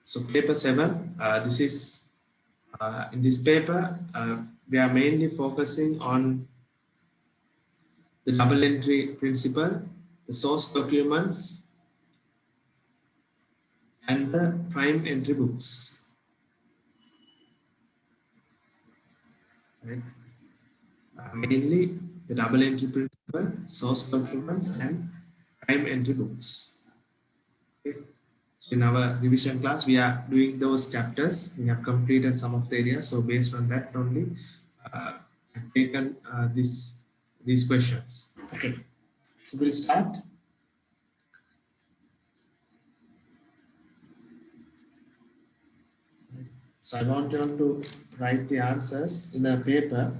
So paper 7, this is in this paper, we are mainly focusing on the double entry principle, the source documents, and the prime entry books. Right? Mainly the double entry principle, source documents, and prime entry books. Okay. So in our revision class, we are doing those chapters. We have completed some of the areas. So based on that only, I've taken these questions. Okay. So we'll start. So I want you all to write the answers in a paper.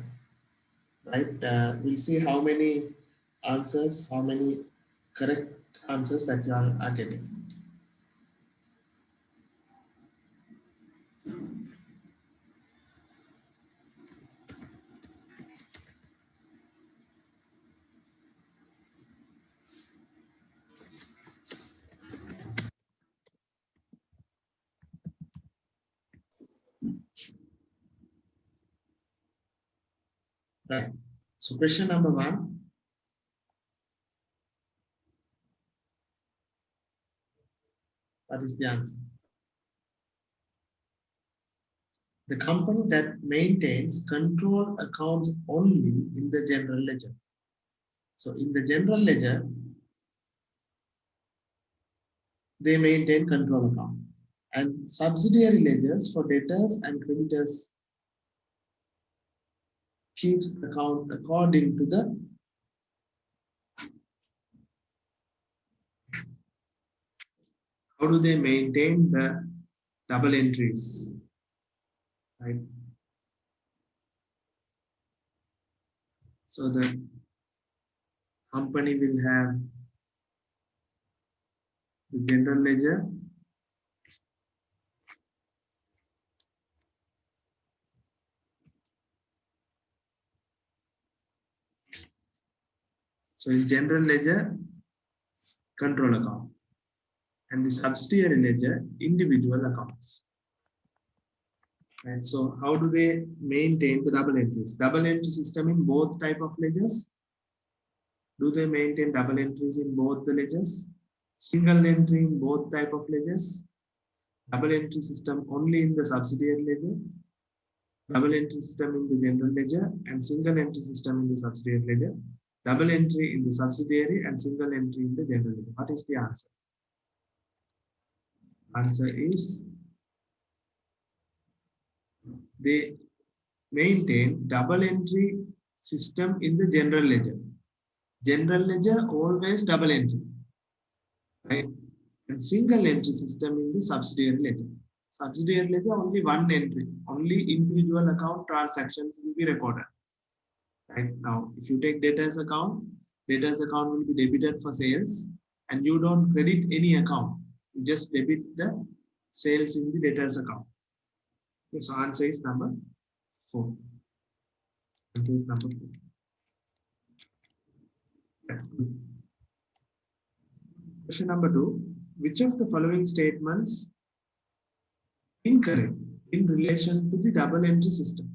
Right. We'll see how many answers, how many correct answers that you all are getting. Right. So question number 1. What is the answer? The company that maintains control accounts only in the general ledger. So in the general ledger, they maintain control account. And subsidiary ledgers for debtors and creditors keeps account according to the how do they maintain the double entries, right? So the company will have the general ledger, so in general ledger, control account, and the subsidiary ledger, individual accounts. And so how do they maintain the double entries? Double entry system in both type of ledgers. Do they maintain double entries in both the ledgers? Single entry in both type of ledgers? Double entry system only in the subsidiary ledger? Double entry system in the general ledger and single entry system in the subsidiary ledger? Double entry in the subsidiary and single entry in the general ledger. What is the answer? Answer is they maintain double entry system in the general ledger. General ledger always double entry, right? And single entry system in the subsidiary ledger. Subsidiary ledger only one entry, only individual account transactions will be recorded. Right now, if you take debtors account will be debited for sales, and you don't credit any account. You just debit the sales in the debtors account. Okay, so answer is number 4. Answer is number 4. Question number 2. Which of the following statements incorrect in relation to the double entry system?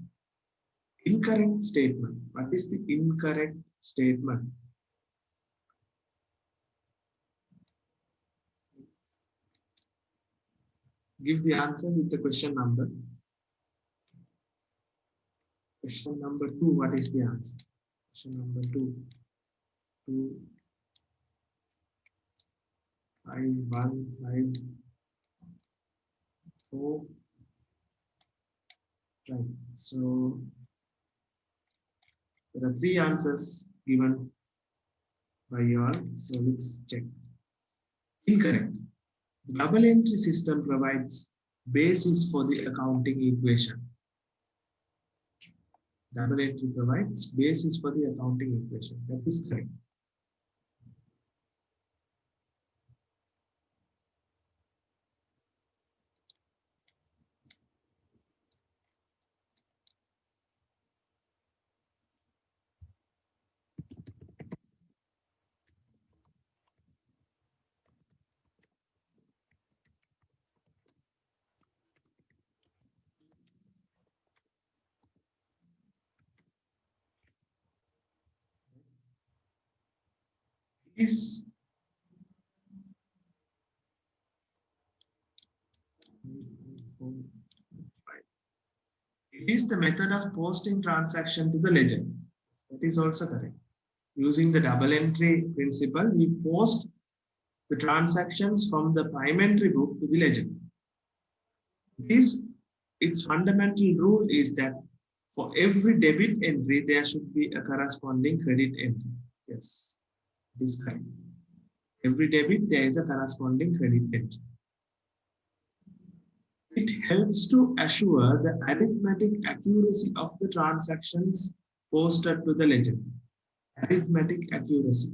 Incorrect statement. What is the incorrect statement? Give the answer with the question number. Question number 2. What is the answer? Question number 2. 2, 5, 1, 5, 4. Right. So there are 3 answers given by you all. So let's check. Incorrect. The double entry system provides basis for the accounting equation. Double entry provides basis for the accounting equation. That is correct. is it is the method of posting transaction to the ledger. That is also correct. Using the double entry principle, we post the transactions from the prime entry book to the ledger. This, its fundamental rule is that for every debit entry, there should be a corresponding credit entry. Yes, this kind. Every debit, there is a corresponding credit entry. It helps to assure the arithmetic accuracy of the transactions posted to the ledger. Arithmetic accuracy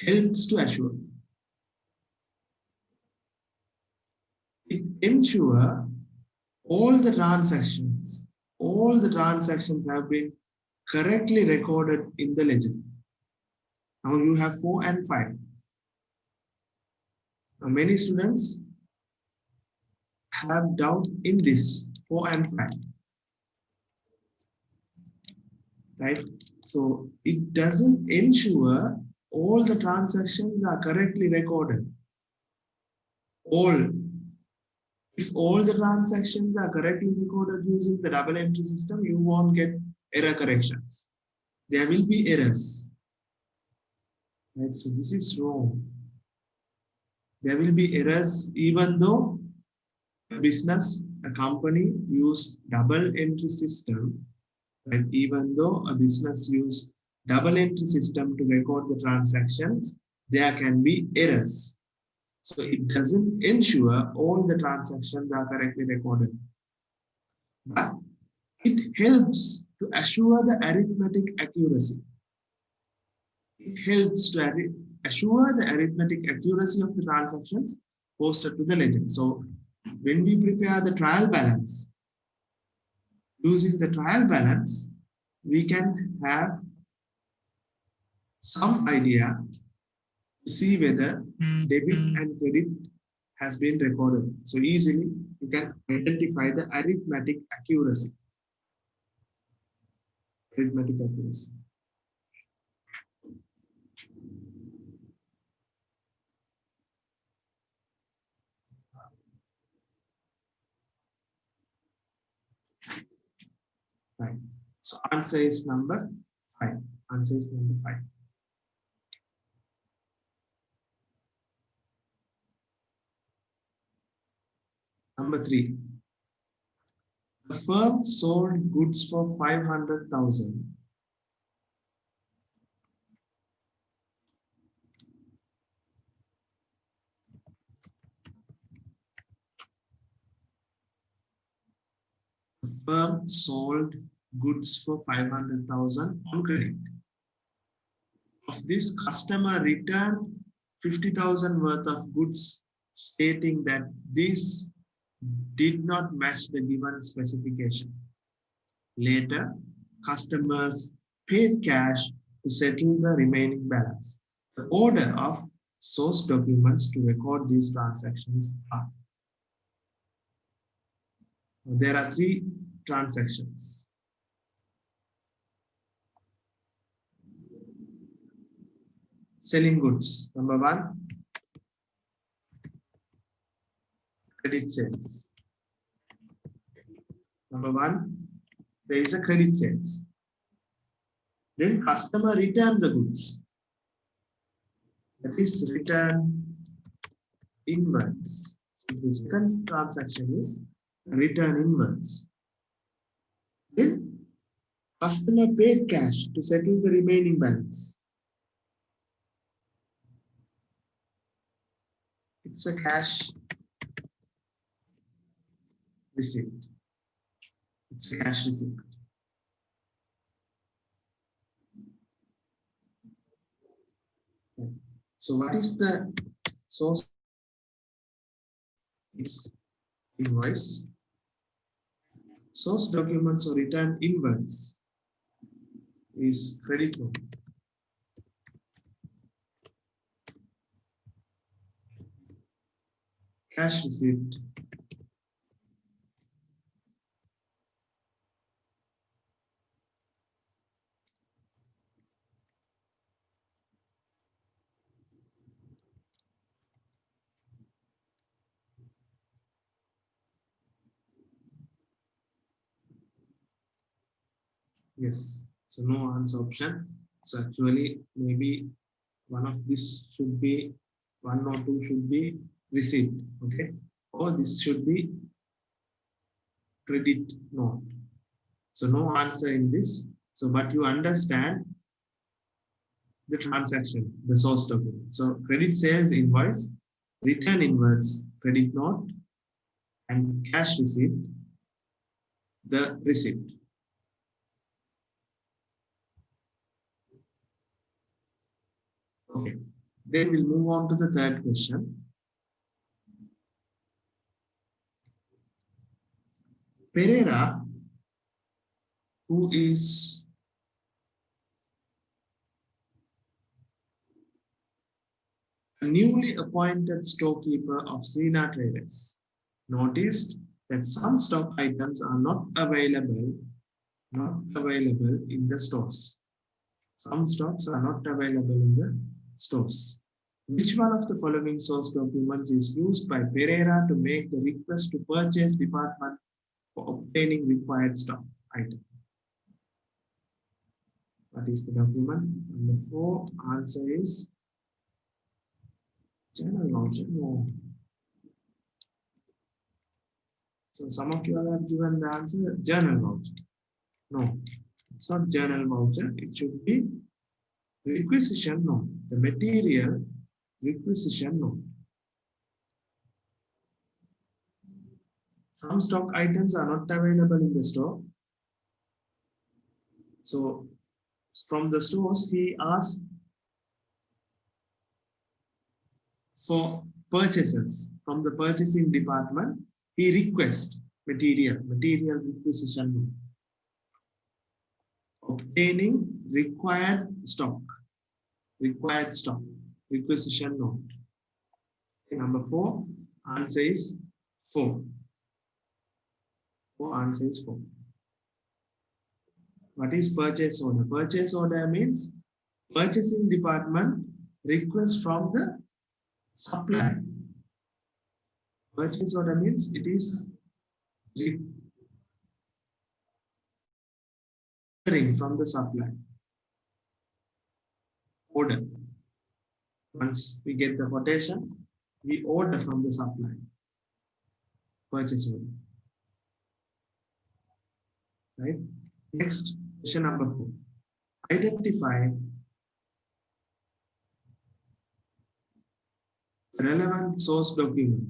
helps to assure. It ensures all the transactions have been correctly recorded in the ledger. Now you have 4 and 5. Now many students have doubt in this 4 and 5. Right? So it doesn't ensure all the transactions are correctly recorded. If all the transactions are correctly recorded using the double entry system, you won't get error corrections. There will be errors. Right? So this is wrong. There will be errors even though a company use double entry system, and even though a business use double entry system to record the transactions, there can be errors. So it doesn't ensure all the transactions are correctly recorded. But it helps to assure the arithmetic accuracy. It helps to assure the arithmetic accuracy of the transactions posted to the ledger. So when we prepare the trial balance, using the trial balance, we can have some idea to see whether debit and credit has been recorded. So easily you can identify the arithmetic accuracy. Arithmetic accuracy. Right. So answer is number 5. Answer is number 5. Number 3. The firm sold goods for 500,000. The firm sold goods for 500,000 on credit. Of this, customer returned 50,000 worth of goods, stating that this did not match the given specification. Later, customers paid cash to settle the remaining balance. The order of source documents to record these transactions are. There are 3 transactions. Selling goods. Number 1, credit sales. Number 1, there is a credit sales. Then customer returned the goods. That is return inwards. So the second transaction is return inwards. Then customer paid cash to settle the remaining balance. It's a cash receipt. It's a cash receipt. So what is the source? It's invoice. Source documents or return inwards is credit note. Cash receipt. Yes. So no answer option. So actually maybe one of this should be, one or two should be receipt. Okay. Or this should be credit note. So no answer in this. So but you understand the transaction, the source document. So credit sales invoice, return invoice, credit note, and cash receipt, the receipt. Okay. Then we'll move on to the third question. Pereira, who is a newly appointed storekeeper of Sina Traders, noticed that some stock items are not available in the stores. Some stocks are not available in the stores. Which one of the following source documents is used by Pereira to make the request to purchase department for obtaining required stock item? What is the document? Number 4, answer is journal voucher. No. So some of you all have given the answer journal voucher. No, it's not journal voucher. It should be requisition note. The material requisition note. Some stock items are not available in the store. So from the stores, he asked for purchases from the purchasing department. He requests material requisition note. Obtaining required stock, requisition note. Okay, number 4, answer is 4. Answer is 4. What is purchase order? Purchase order means purchasing department request from the supplier. Purchase order means it is requiring from the supplier. Order. Once we get the quotation, we order from the supplier. Purchase order. Right? Next, question number 4. Identify the relevant source document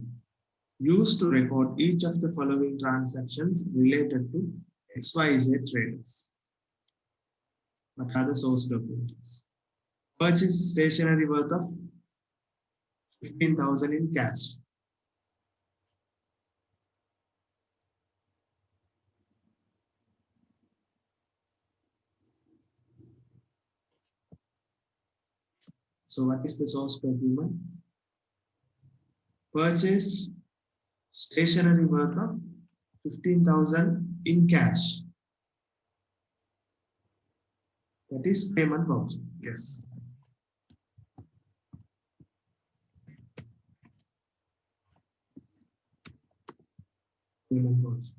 used to record each of the following transactions related to XYZ traders. What are the source documents? Purchase stationery worth of 15,000 in cash. So what is the source document? Purchase stationery worth of 15,000 in cash. That is payment voucher. Yes. Payment voucher.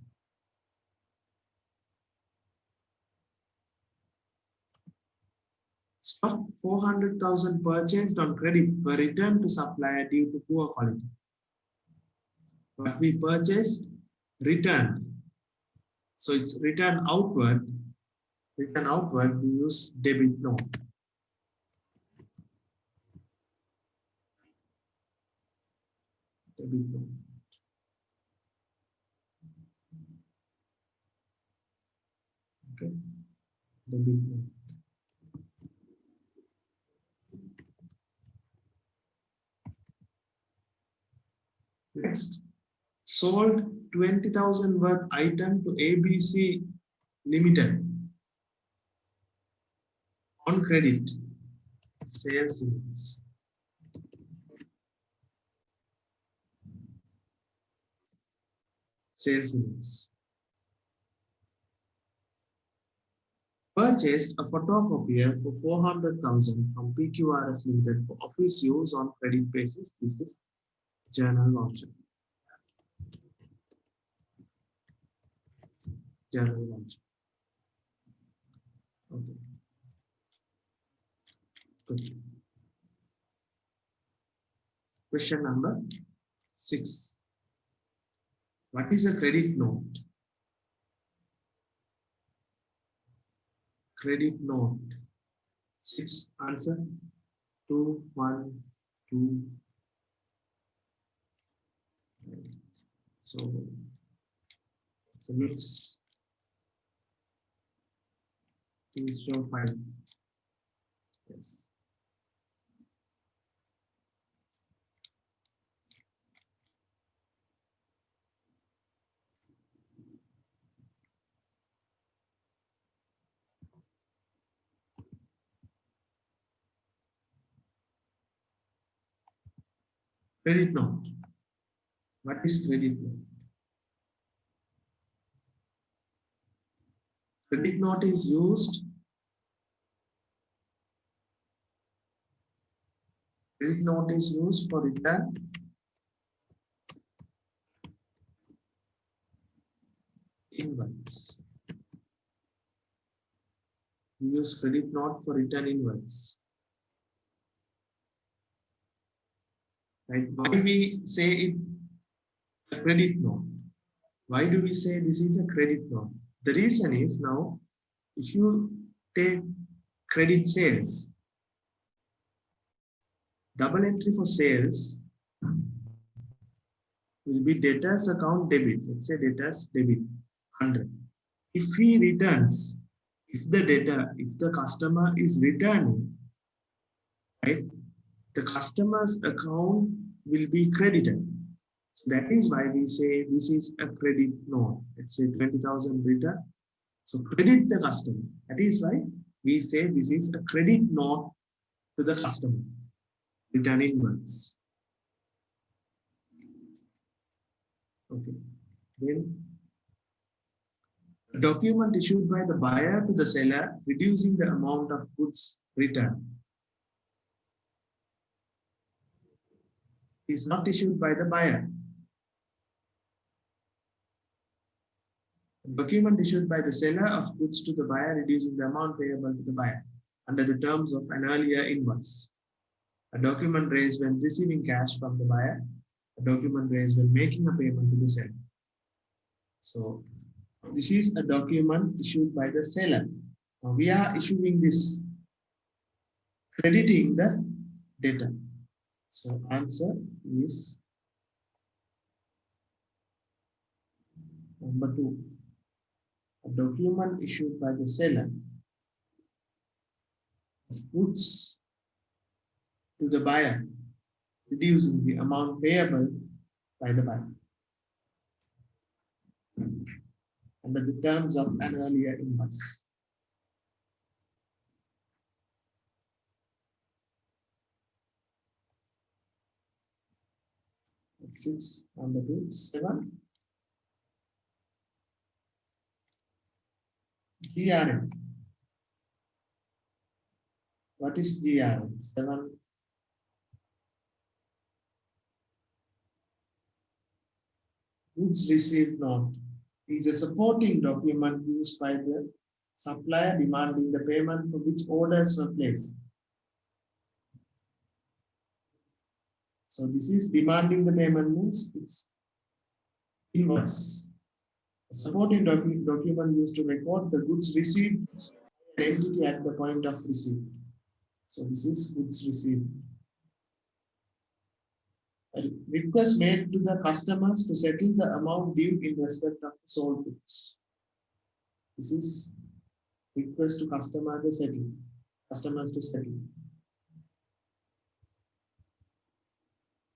Stock 400,000 purchased on credit were returned to supplier due to poor quality. What we purchased, returned. So it's return outward. Return outward, we use debit note. Debit note. Okay. Debit note. Next, sold 20,000 worth item to ABC Limited on credit. Sales invoice. Sales invoice. Purchased a photocopier for 400,000 from PQRS Limited for office use on credit basis. This is journal voucher. Journal voucher. Okay, good. Question number 6. What is a credit note? Credit note. 6 answer. 2, 1, 2. So it's a mix. 2 is from 5. Yes. Credit note. What is credit note? Credit note is used. Credit note is used for return invoice. We use credit note for return invoice. Right? Why we say it a credit note? Why do we say this is a credit note? The reason is now, if you take credit sales, double entry for sales will be debtors account debit. Let's say debtors debit 100. If he returns, if the customer is returning, right, the customer's account will be credited. So that is why we say this is a credit note. Let's say 20,000 return. So credit the customer. That is why we say this is a credit note to the customer. Return invoice. Okay. Then a document issued by the buyer to the seller reducing the amount of goods returned is not issued by the buyer. A document issued by the seller of goods to the buyer reducing the amount payable to the buyer under the terms of an earlier invoice. A document raised when receiving cash from the buyer. A document raised when making a payment to the seller. So this is a document issued by the seller. Now we are issuing this, crediting the debtor. So answer is number 2. A document issued by the seller of goods to the buyer, reducing the amount payable by the buyer under the terms of an earlier invoice. That's 6. Number 2, 7. GRN. What is GRN? 7. Goods received note is a supporting document used by the supplier demanding the payment for which orders were placed. So this is demanding the payment means it's invoice. A supporting document used to record the goods received by the entity at the point of receipt. So this is goods received. A request made to the customers to settle the amount due in respect of the sold goods. This is request to customers to settle.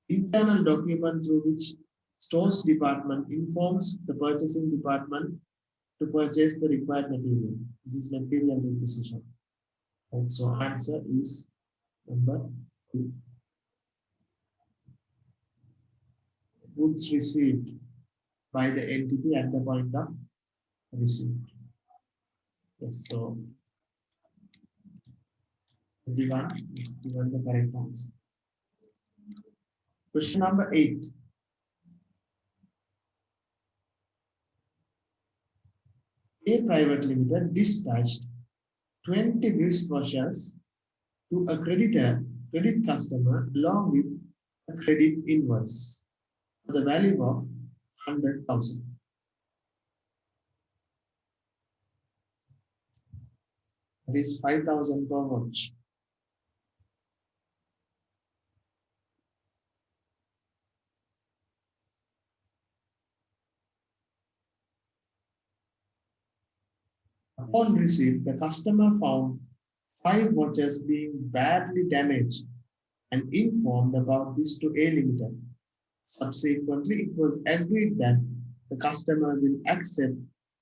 Internal document through which stores department informs the purchasing department to purchase the required material. This is material requisition. And so answer is number 2. Goods received by the entity at the point of receipt. Yes, so everyone is given the correct answer. Question number 8. A Private Limited dispatched 20 wristwatches to a credit customer along with a credit invoice for the value of 100,000. That is 5,000 per watch. Upon receipt, the customer found 5 watches being badly damaged and informed about this to A Limited. Subsequently, it was agreed that the customer will accept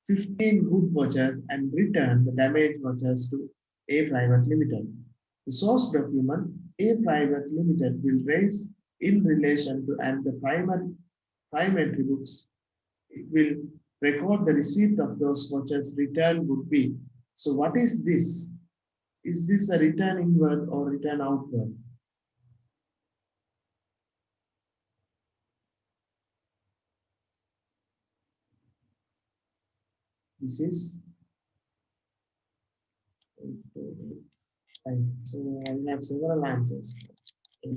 15 good watches and return the damaged watches to A Private Limited. The source document A Private Limited will raise in relation to and the primary books. It will record the receipt of those watches return would be. So what is this? Is this a return inward or return outward? This is so I have several answers. A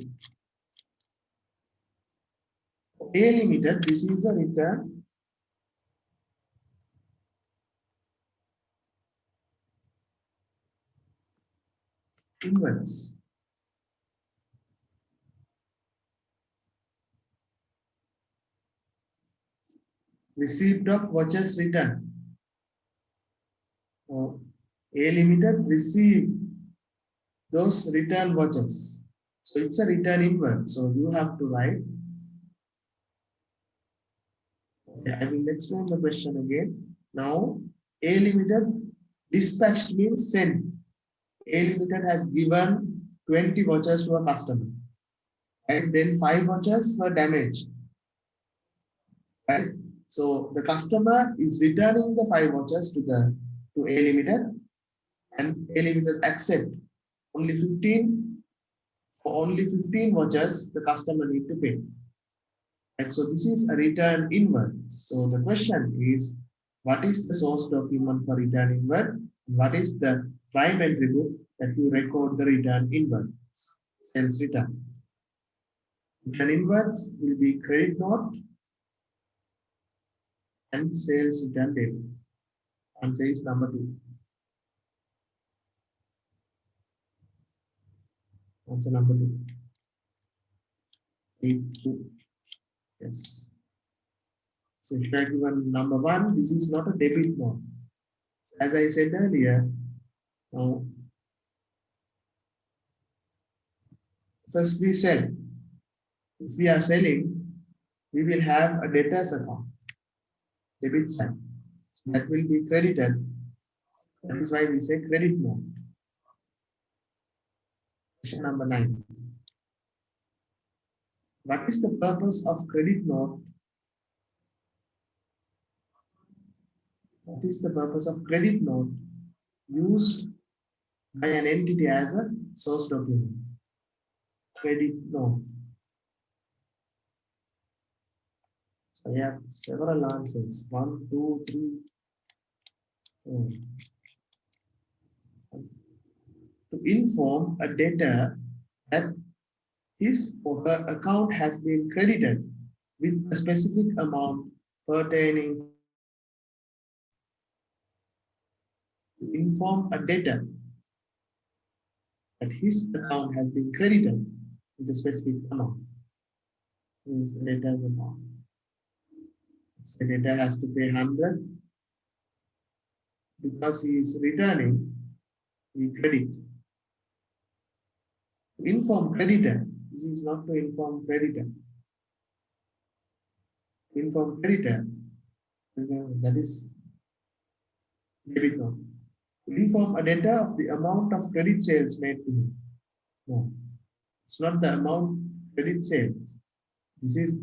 Limited, this is a return inwards. Receipt of watches return. So A Limited received those return watches. So it's a return inward. So you have to write. Okay, I will explain the question again. Now, A Limited dispatched means sent. A Limited has given 20 watches to a customer. And then 5 watches were damaged. Right? So the customer is returning the 5 watches to A Limited, and A Limited accept only 15 for only 15 watches the customer need to pay. And so this is a return inward. So the question is, what is the source document for return inward? What is the primary book that you record the return inward? Sales return. Return inwards will be credit note and sales return date. Answer is number 2. Answer number 2. 8-2. Yes. So if you are given number 1, this is not a debit note. As I said earlier, now first we sell. If we are selling, we will have a debtors account, debit side. So that will be credited. That is why we say credit note. Question number 9. What is the purpose of credit note? What is the purpose of credit note used by an entity as a source document? Credit note. So I have several answers. 1, 2, 3, 4. To inform a debtor that his or her account has been credited with a specific amount pertaining. To inform a debtor that his account has been credited with a specific amount. Means the debtor's amount. So the debtor has to pay 100 because he is returning the credit. To inform creditor, this is not to inform creditor. To inform creditor, that is debit note. To inform a debtor of the amount of credit sales made to him. No, it's not the amount credit sales. This is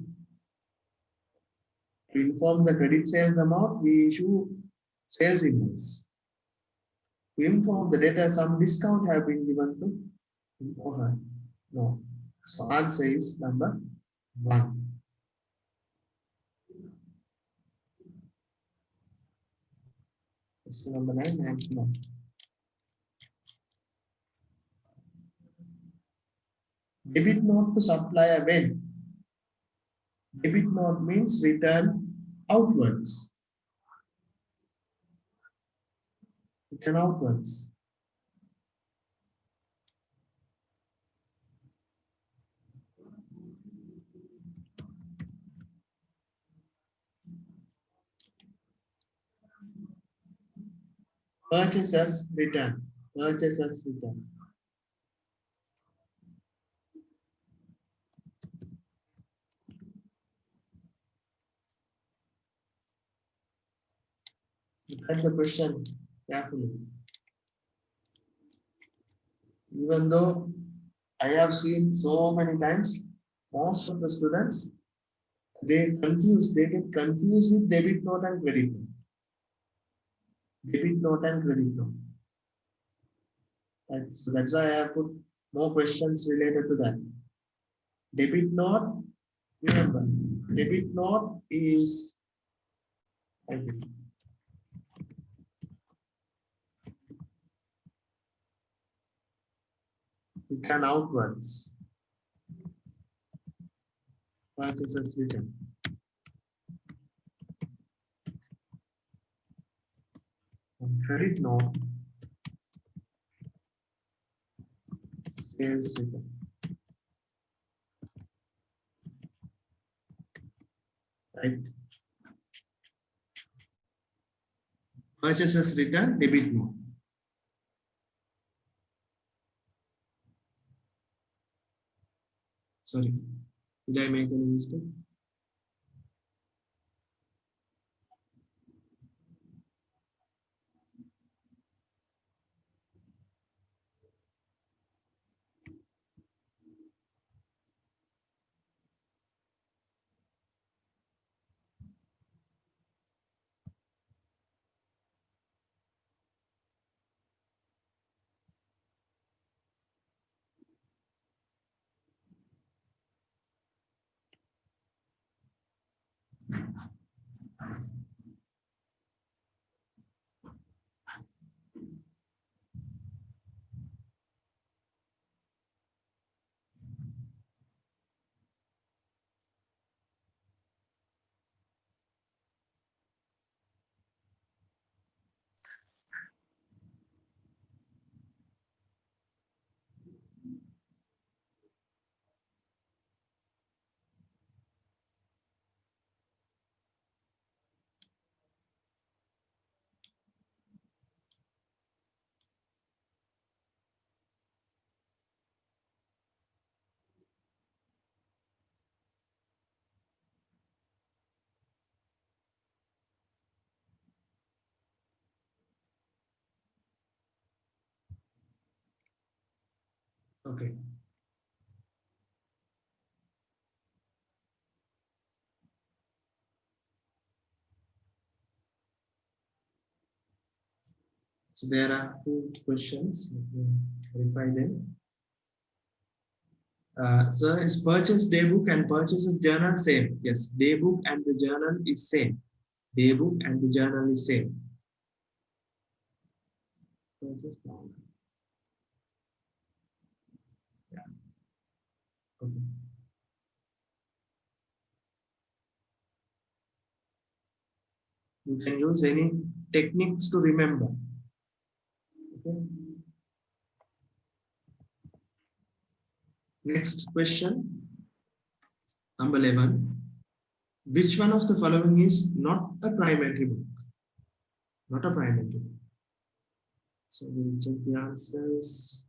to inform the credit sales amount, we issue sales invoice. To inform the debtor some discount have been given to him or her. No. So answer is number 1. Question number 9, answer 1. Debit note to supplier when? Debit note means return outwards. Return outwards. Purchase as return. Purchase as return. Look at the question carefully. Even though I have seen so many times, most of the students they get confused with debit note and credit note. Debit note and credit note. Right? So that's why I have put more questions related to that. Debit note, remember, debit note is return outwards. Purchases return. And credit note, sales return. Right? Purchases return, debit note. Sorry, did I make any mistake? Okay. So there are two questions. Let me verify them. Sir, is purchase daybook and purchases journal same? Yes, daybook and the journal is same. Daybook and the journal is same. Purchase log. Yeah. Okay. You can use any techniques to remember. Okay. Next question, number 11. Which one of the following is not a prime entry book? Not a prime entry book. So we'll check the answers.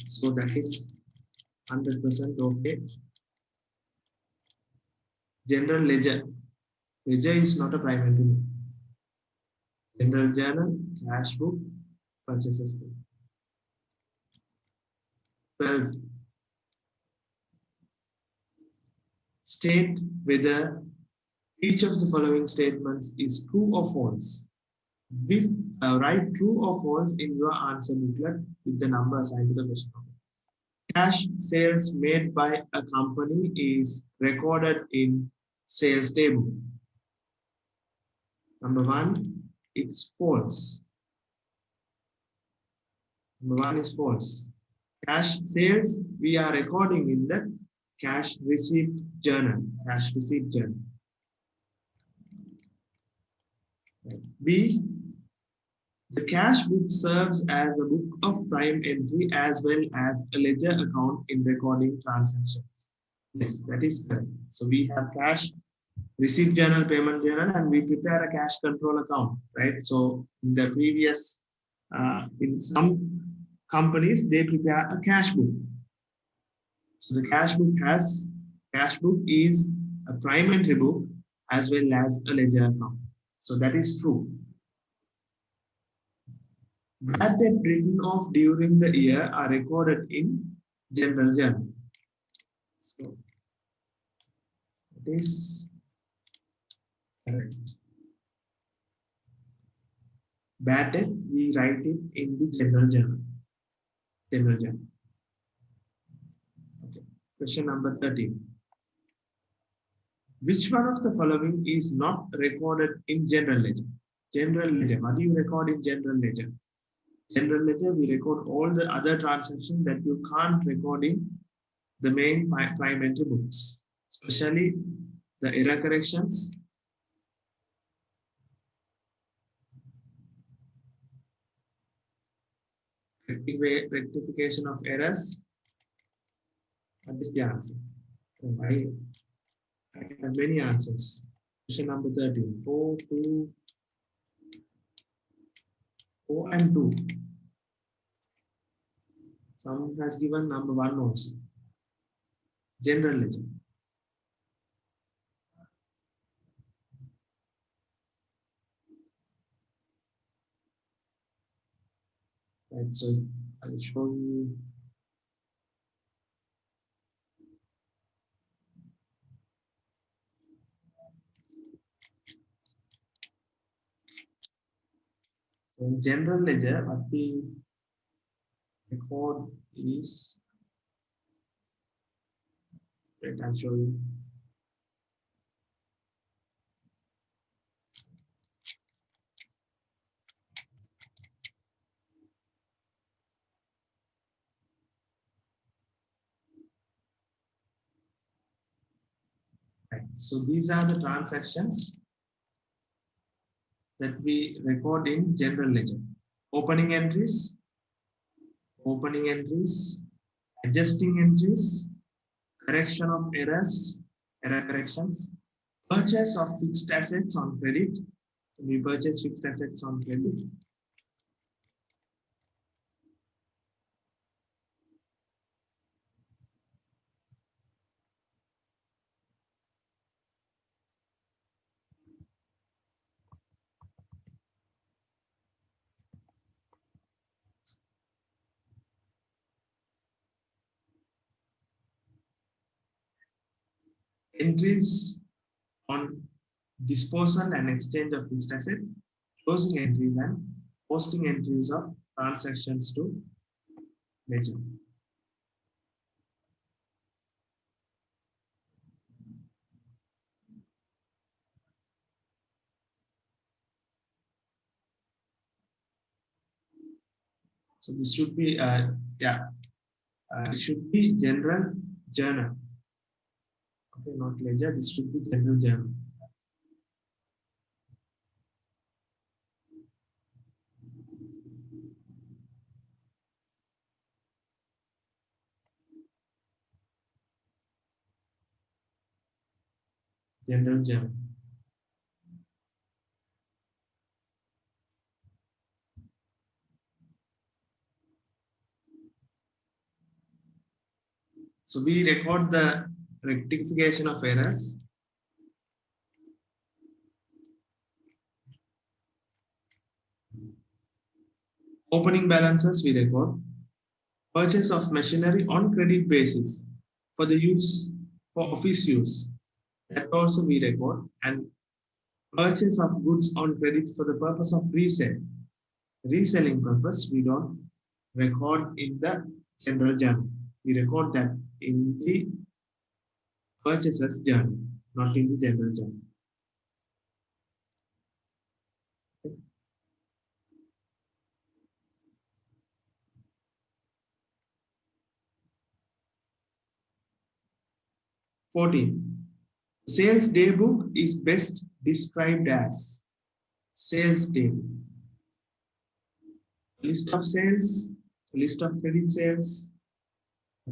So that is 100% okay. General ledger. Ledger is not a prime entry book. General journal, cash book, purchases book. 12. State whether each of the following statements is true or false. Write true or false in your answer booklet with the number assigned to the question. Cash sales made by a company is recorded in sales table. Number 1, it's false. Number one is false. Cash sales, we are recording in the cash receipt journal. Cash receipt journal. B, the cash book serves as a book of prime entry as well as a ledger account in recording transactions. Yes, that is correct. So we have cash receipt journal, payment journal, and we prepare a cash control account, right? So in the previous, in some companies, they prepare a cash book. So the cash book is a prime entry book as well as a ledger account. So that is true. Bad debt written off during the year are recorded in general journal. So it is correct. Bad debt, we write it in the general journal. General journal. Okay. Question number 13. Which one of the following is not recorded in general ledger? General ledger. What do you record in general ledger? General ledger, we record all the other transactions that you can't record in the main prime entry books, especially the error corrections, rectification of errors. What is the answer? Oh, I have many answers. Question number 13. 4, 2, 4 and 2. Some has given number 1 also. General ledger. Right, so I'll show you. So in general ledger, what we record is, wait, I'll show you. Right, so these are the transactions that we record in general ledger. Opening entries, adjusting entries, correction of errors, error corrections, purchase of fixed assets on credit. We purchase fixed assets on credit. Entries on disposal and exchange of fixed assets, closing entries and posting entries of transactions to ledger. So this should be, it should be general journal. Okay, not ledger, this should be general journal. General journal. So we record the rectification of errors. Opening balances we record. Purchase of machinery on credit basis for the use, for office use. That also we record. And purchase of goods on credit for the purpose of resale. Reselling purpose, we don't record in the general journal. We record that in the purchases journal, not in the general journal. 14. Sales day book is best described as sales day book. List of sales, list of credit sales,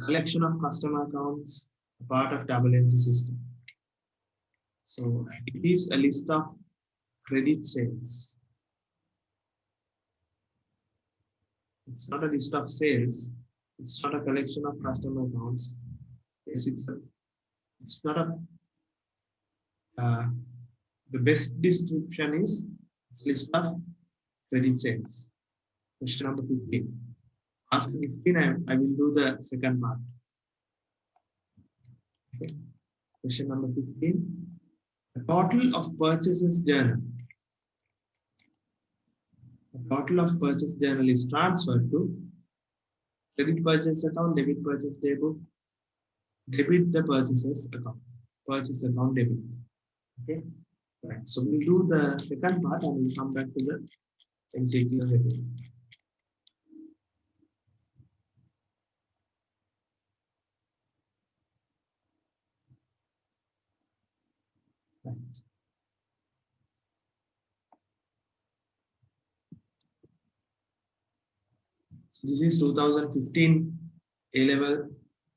collection of customer accounts, a part of double entry system. So it is a list of credit sales. It's not a list of sales. It's not a collection of customer accounts. It's not a. The best description is it's list of credit sales. Question number 15. After 15, I will do the second part. Okay. Question number 15. The total of purchases journal. The total of purchase journal is transferred to credit purchase account, debit purchase day book, debit the purchases account, purchase account debit. Okay. Right. So we'll do the second part and we'll come back to the MCQs again. Right. So this is 2015 A-level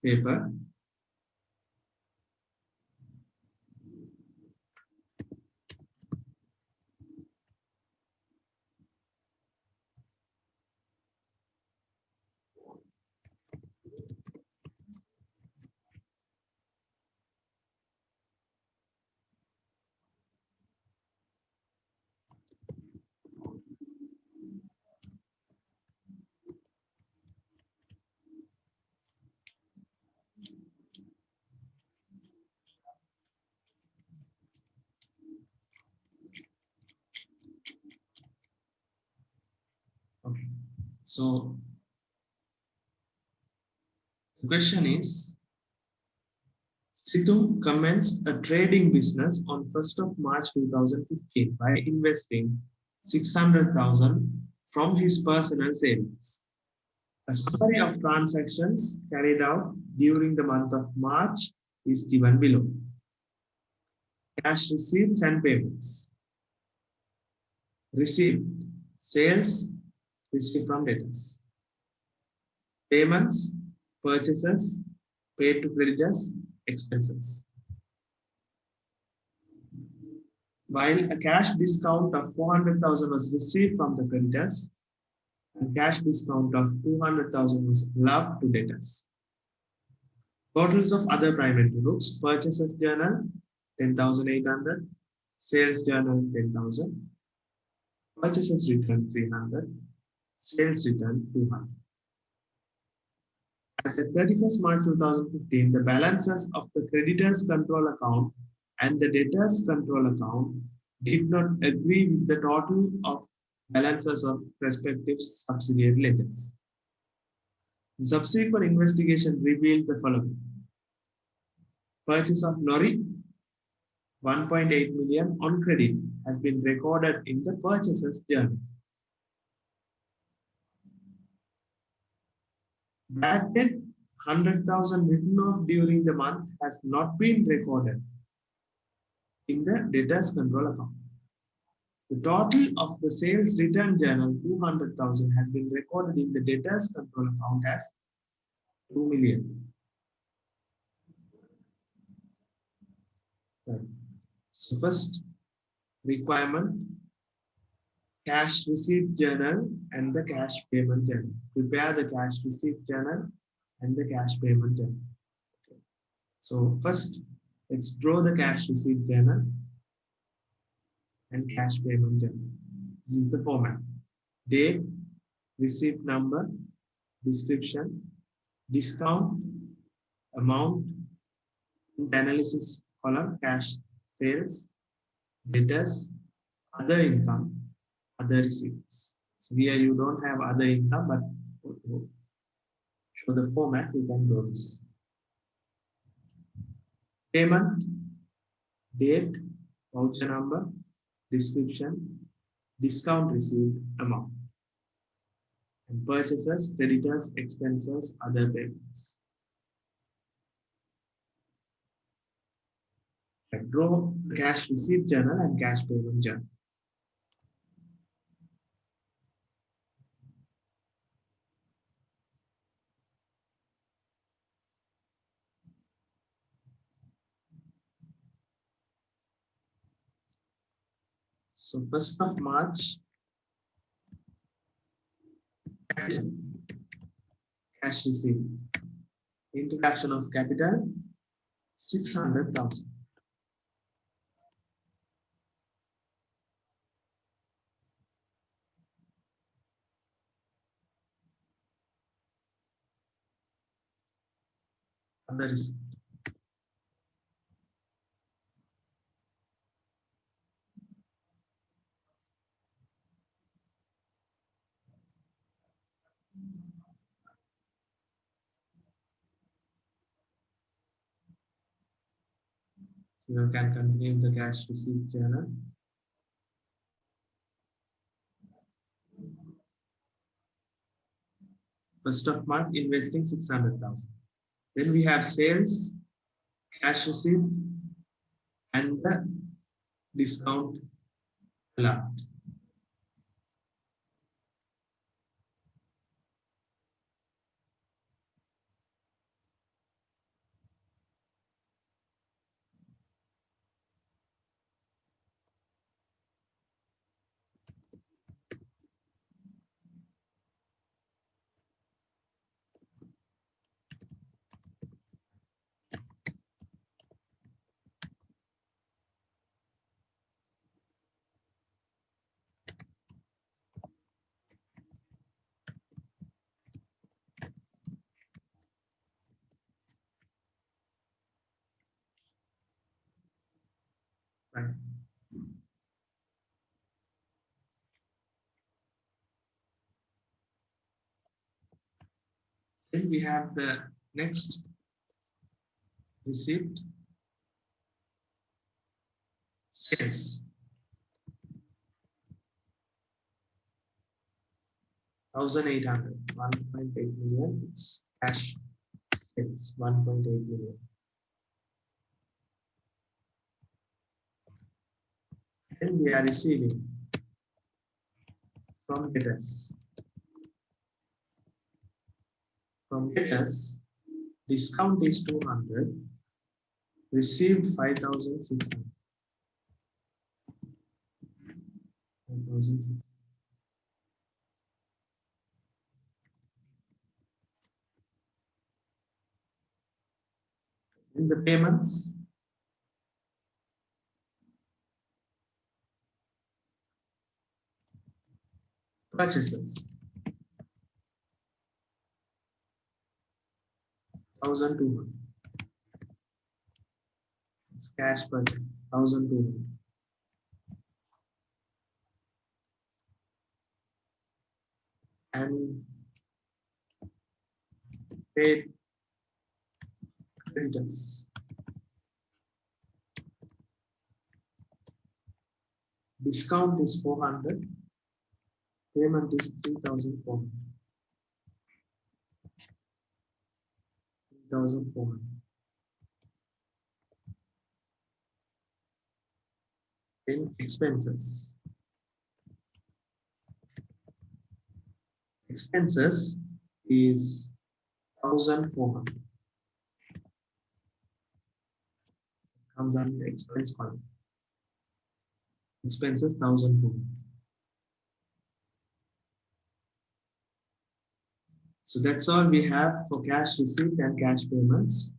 paper. Okay. So the question is, Sidhu commenced a trading business on 1st of March 2015 by investing 600,000 from his personal savings. A summary of transactions carried out during the month of March is given below. Cash receipts and payments. Received sales, received from debtors. Payments, purchases, paid to creditors, expenses. While a cash discount of 400,000 was received from the creditors, and cash discount of 200,000 was allowed to debtors. Totals of other primary books: purchases journal 10,800, sales journal 10,000, purchases return 300, sales return 200. As at 31st March 2015, the balances of the creditors control account and the debtors control account did not agree with the total of balances of respective subsidiary ledgers. The subsequent investigation revealed the following. Purchase of lorry, 1.8 million on credit, has been recorded in the purchases journal. Bad debt, 100,000 written off during the month, has not been recorded in the debtors control account. The total of the sales return journal, 200,000, has been recorded in the debtors control account as 2 million. Right. So first requirement, cash receipt journal and the cash payment journal. Prepare the cash receipt journal and the cash payment journal. Okay. So first, let's draw the cash receipt journal and cash payment journal. This is the format. Date, receipt number, description, discount, amount, the analysis column, cash sales, debtors, other income, other receipts. So here you don't have other income, but to show the format, you can do this. Payment, date, voucher number, description, discount receipt, amount. And purchases, creditors, expenses, other payments. Draw the cash receipt journal and cash payment journal. So 1st of March, cash receipt. Introduction of capital 600,000. Other receipt. So you can continue the cash receipt journal. First of March, investing 600,000. Then we have sales, cash receipt, and the discount allowed. Right. Then we have the next receipt, sales. 1,800, 1.8 million. It's cash sales, 1.8 million. And we are receiving from debtors. From debtors, discount is 200, received 5,600. 5,600. In the payments, purchases, 1,200. It's cash purchases, 1,200. And paid creditors. Discount is 400. Payment is 3,400. 3,400. Then expenses. Expenses is 1,400. Comes under the expense column. Expenses 1,400. So that's all we have for cash receipt and cash payments.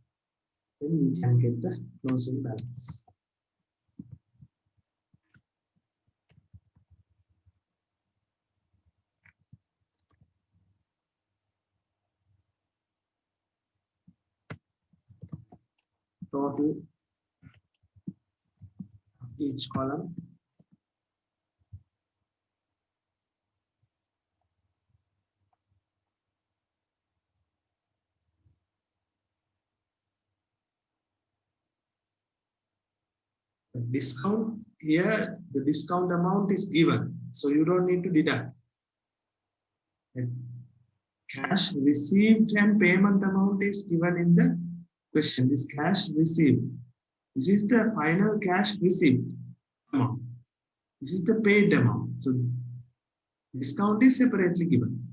Then we can get the closing balance. Total of each column. The discount here, the discount amount is given, so you don't need to deduct. And cash received and payment amount is given in the question. This cash received This is the final cash receipt amount. This is the paid amount. So discount is separately given.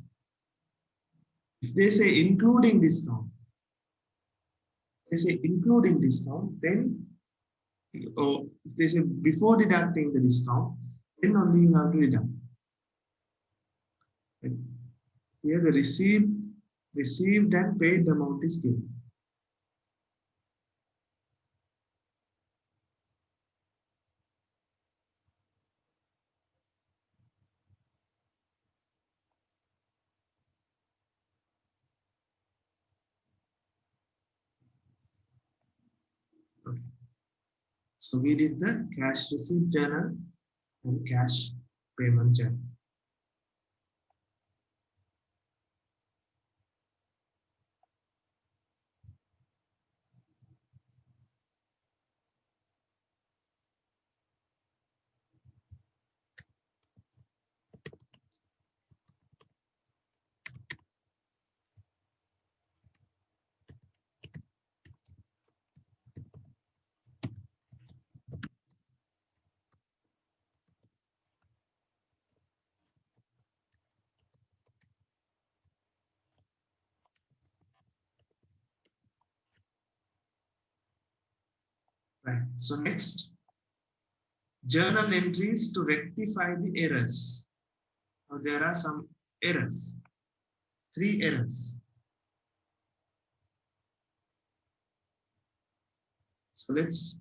If they say including discount, then, or if they say before deducting the discount, then only you have to deduct. Right? Here the received and paid amount is given. Okay. So we did the cash receipt journal and cash payment journal. Right. So next, journal entries to rectify the errors. Now there are some errors, 3 errors. So let's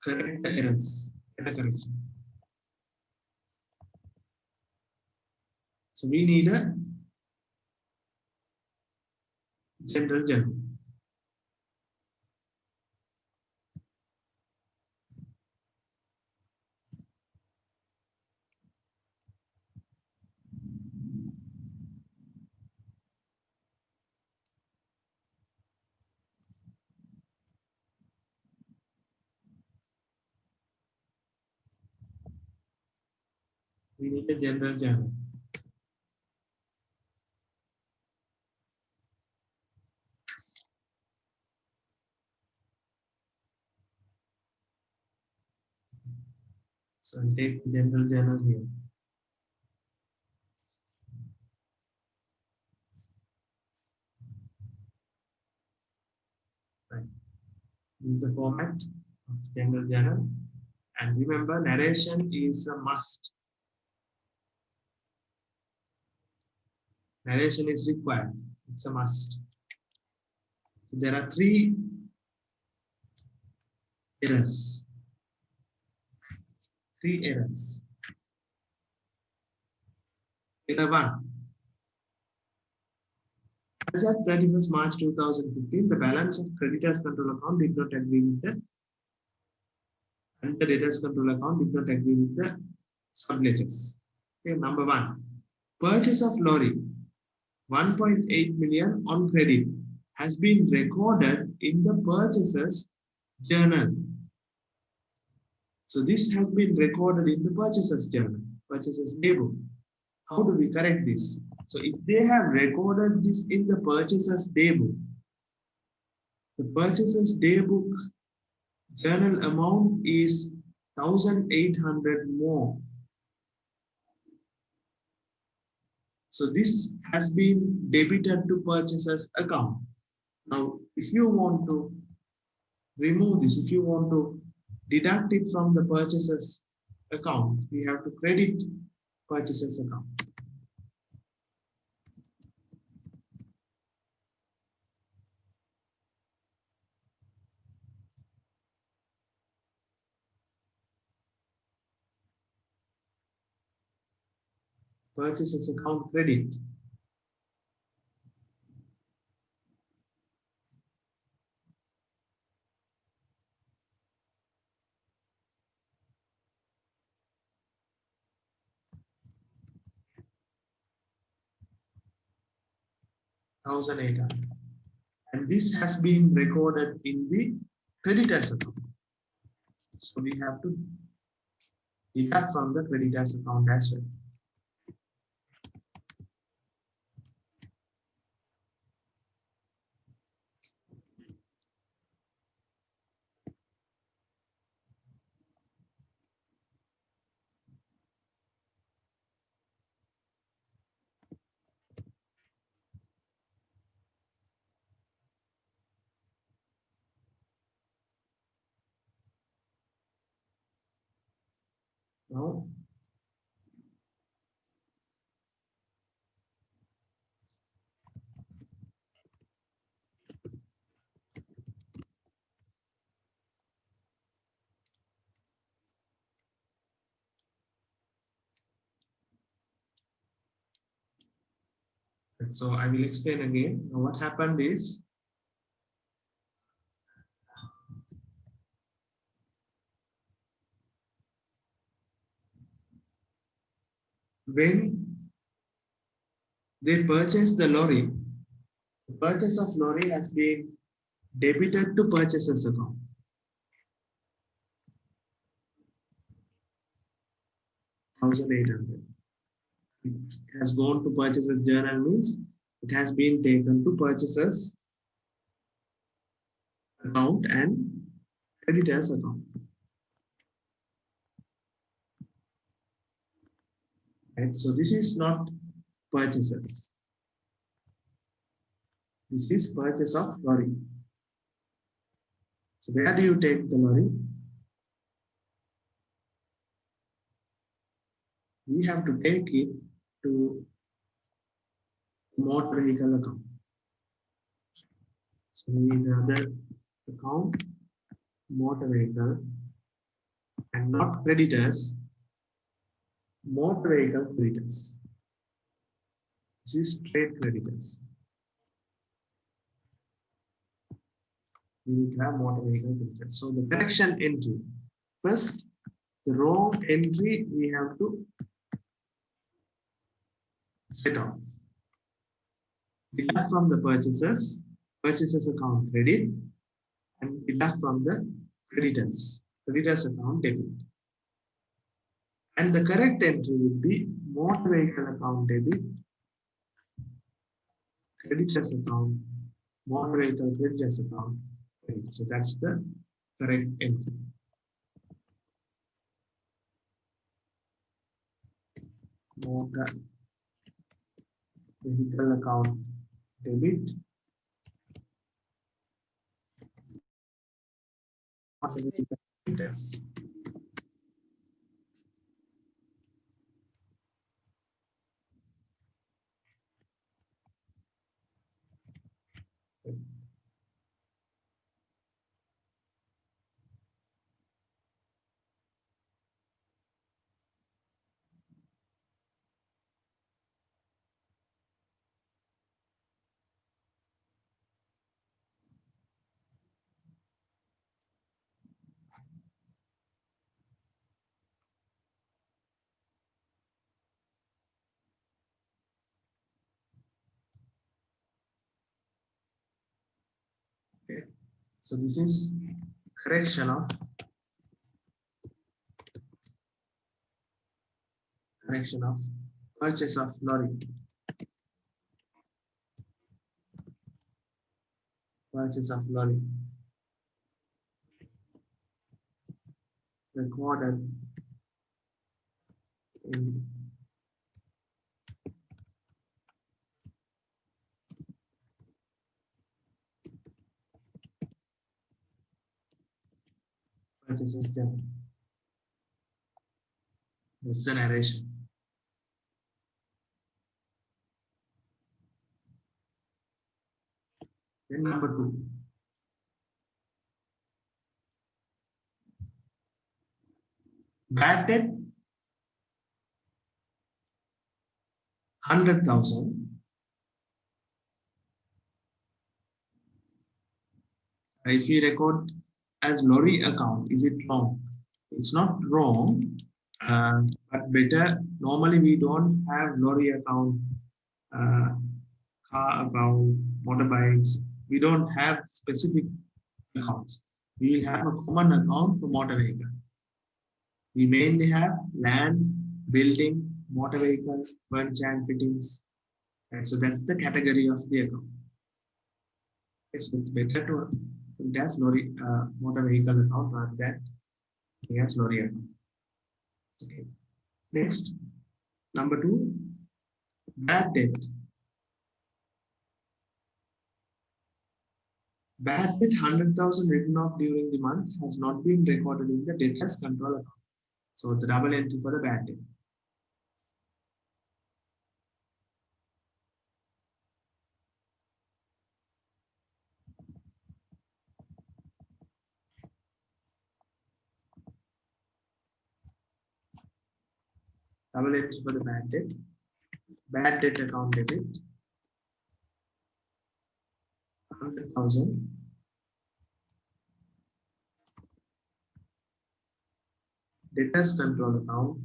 correct the errors, error correction. So we need a general journal. We need a general journal. So I'll take the general journal here. Right. This is the format of general journal. And remember, narration is a must. Narration is required. It's a must. There are 3 errors. 3 errors. Error 1. As at 31st March 2015, the balance of creditors control account did not agree with the, and the debtors control account did not agree with the subledgers. Okay, number 1. Purchase of lorry 1.8 million on credit has been recorded in the purchaser's journal. So this has been recorded in the purchaser's journal, purchaser's daybook. How do we correct this? So if they have recorded this in the purchaser's daybook, the purchaser's daybook journal amount is 1,800 more. So this has been debited to purchaser's account. Now, if you want to remove this, if you want to deduct it from the purchaser's account, we have to credit purchaser's account. Purchaser's account credit. $1,800. And this has been recorded in the creditor's account. So we have to deduct from the creditor's account as well. Now, so I will explain again. Now, what happened is when they purchase the lorry, the purchase of lorry has been debited to purchaser's account. $1,800. It has gone to purchaser's journal means it has been taken to purchaser's account and creditor's account. Right? So this is not purchases. This is purchase of lorry. So where do you take the lorry? We have to take it to motor vehicle account. So we need another account, motor vehicle, and not creditors, motor vehicle creditors. This is trade creditors. We need to have motor vehicle creditors. So the correction entry. First, the wrong entry we have to set off. Deduct from the purchasers account credit, and deduct from the creditors account debit. And the correct entry will be motor vehicle account debit, creditors account, motor vehicle creditors account credit. So that's the correct entry. Motor vehicle account debit, motor vehicle creditors. Okay. So this is correction of purchase of lorry. Purchase of lorry. Recorded in purchases journal. This is the narration. Then number 2. Bad debt 100,000. If we record as lorry account, is it wrong? It's not wrong, but better. Normally, we don't have lorry account, car account, motorbikes. We don't have specific accounts. We will have a common account for motor vehicle. We mainly have land, building, motor vehicle, furniture and fittings. And so that's the category of the account. Okay, so it's better to it has lorry motor vehicle account rather than it has lorry account. Okay. Next, number 2, bad debt. Bad debt 100,000 written off during the month has not been recorded in the debtors control account. So the double entry for the bad debt. Double entry for the bad debt. Bad debt account debit 100,000. Debtors control account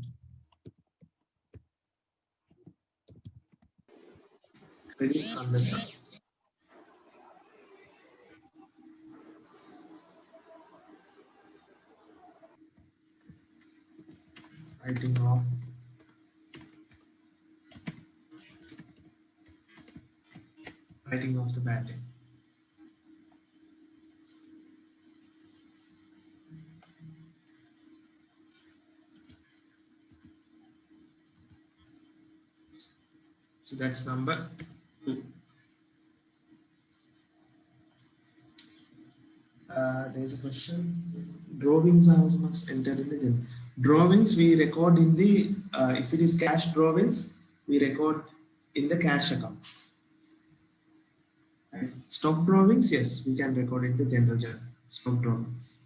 credit 100,000. Writing off the bad debt. So that's number 2. There's a question. Drawings are also must enter in the general. Drawings we record in the if it is cash drawings, we record in the cash account. Right? Stock drawings, yes, we can record in the general journal. Stock drawings.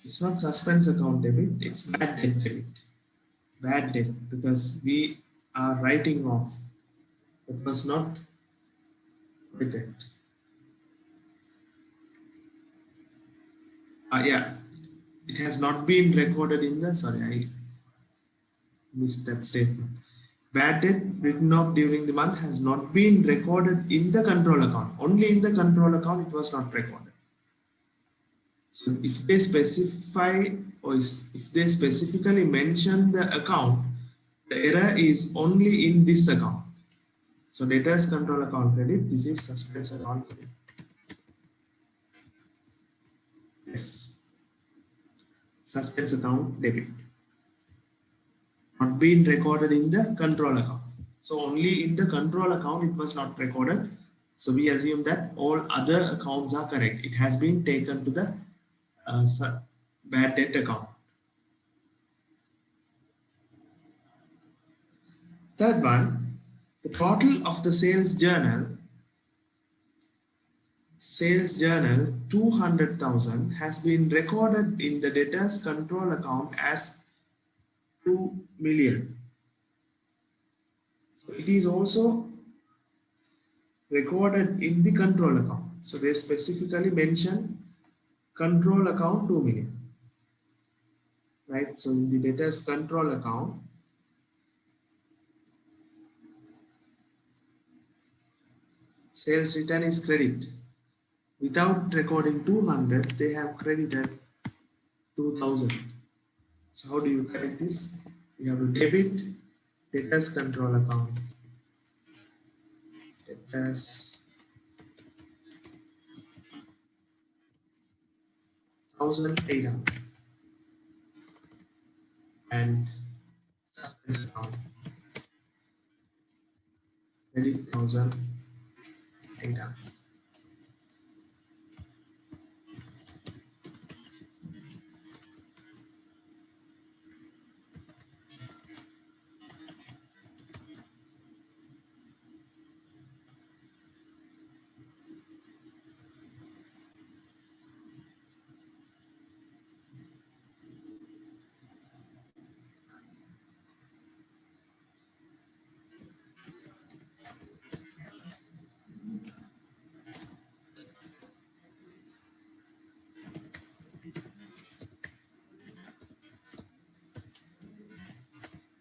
It's not suspense account debit, it's bad debt debit. Bad debt because we are writing off. It was not written. Yeah, it has not been recorded in the, sorry, I missed that statement. Bad debt written off during the month has not been recorded in the control account. Only in the control account it was not recorded. So if they specify or if they specifically mention the account, the error is only in this account. So debtors control account credit, this is suspense account credit. Yes. Suspense account debit. Not been recorded in the control account. So only in the control account it was not recorded. So we assume that all other accounts are correct. It has been taken to the bad debt account. Third one, the total of the sales journal 200,000 has been recorded in the debtors control account as 2 million. So it is also recorded in the control account. So they specifically mention control account 2 million. Right? So in the debtors control account, sales return is credit. Without recording 200, they have credited 2,000. So how do you correct this? You have to debit debtors control account. Debtors 1,800 and suspense account credit 1,800.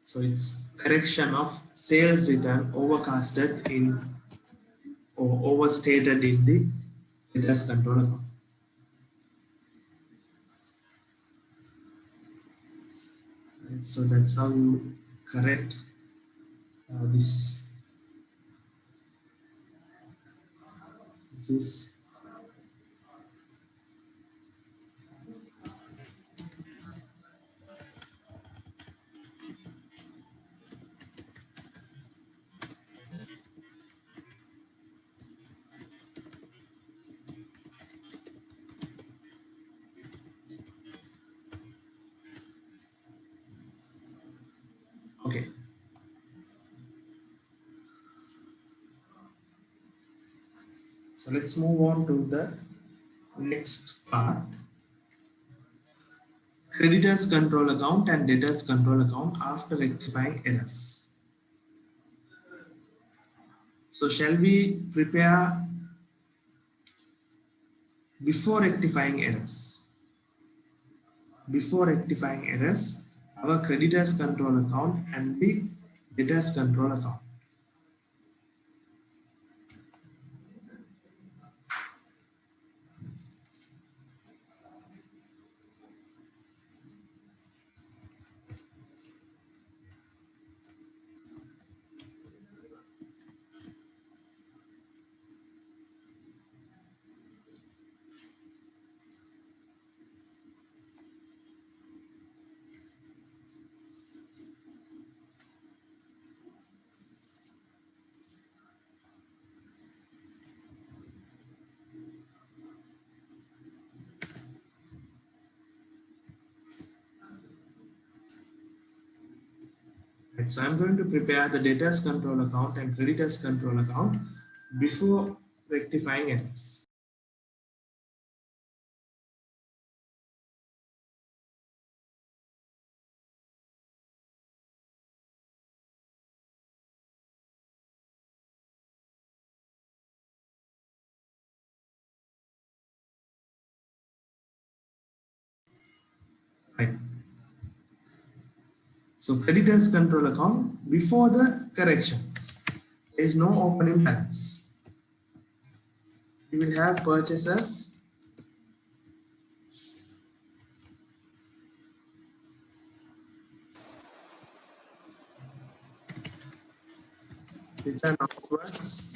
So it's correction of sales return overcasted in or overstated in the debtors control account. Right, so that's how you correct this. This is So let's move on to the next part. Creditors control account and debtors control account after rectifying errors. So shall we prepare before rectifying errors? Before rectifying errors, our creditors control account and the debtors control account. Right, so I'm going to prepare the debtors control account and creditors control account before rectifying errors. Right. So creditors control account before the corrections. There is no opening balance. You will have purchases, return outwards,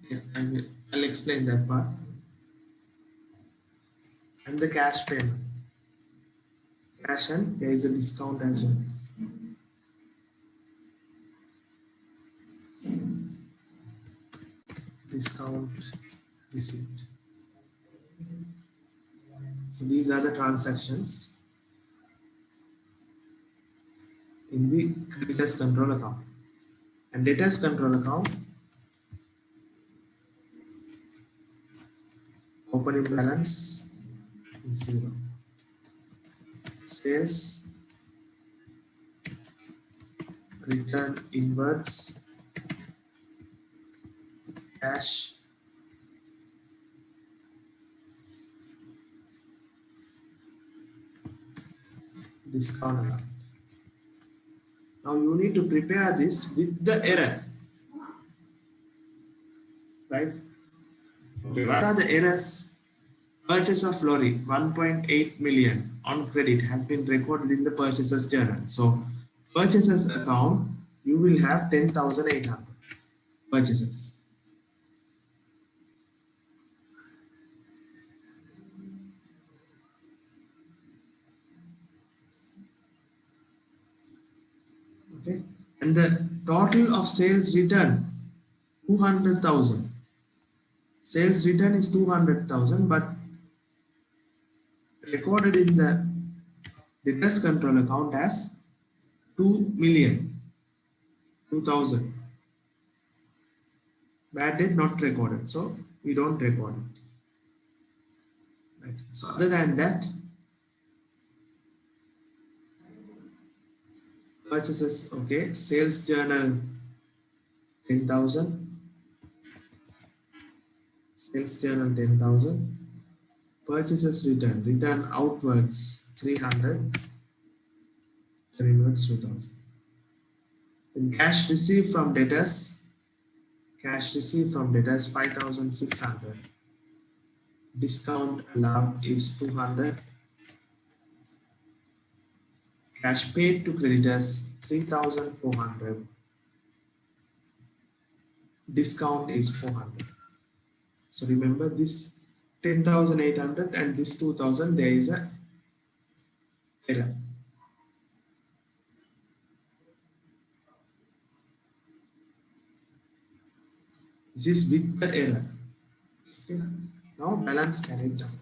yeah, I'll explain that part. And the cash payment. Cash and there is a discount as well. Discount receipt. So these are the transactions in the creditors control account. And debtors control account, opening balance is 0. Sales, return inwards, cash, discount amount. Now you need to prepare this with the error, right? Okay, what are the errors? Purchase of lorry 1.8 million on credit has been recorded in the purchasers journal. So purchasers account, you will have 10,800 purchases. Okay, and the total of sales return 200,000. Sales return is 200,000, but recorded in the debtors control account as 2 million, 2,000. Bad debt not recorded, so we don't record it. Right. So other than that, purchases, okay, sales journal 10,000, sales journal 10,000, purchases return outwards 300, inwards 2,000. In cash received from debtors 5,600. Discount allowed is 200. Cash paid to creditors 3,400. Discount is 400. So remember this 10,800 and this 2,000, there is a error. This is with the error. Okay. Now balance carried down.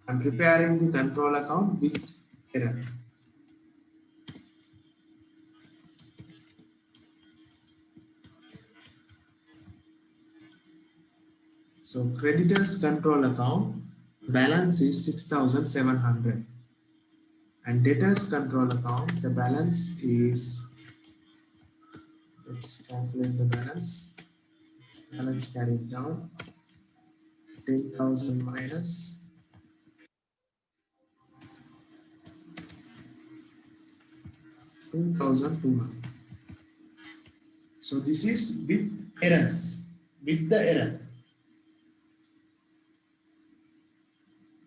I'm preparing the control account with error. So creditors control account balance is 6,700 and debtors control account the balance is, let's calculate the balance. Balance carried down 10,000 minus 2,200. So this is with errors, with the error.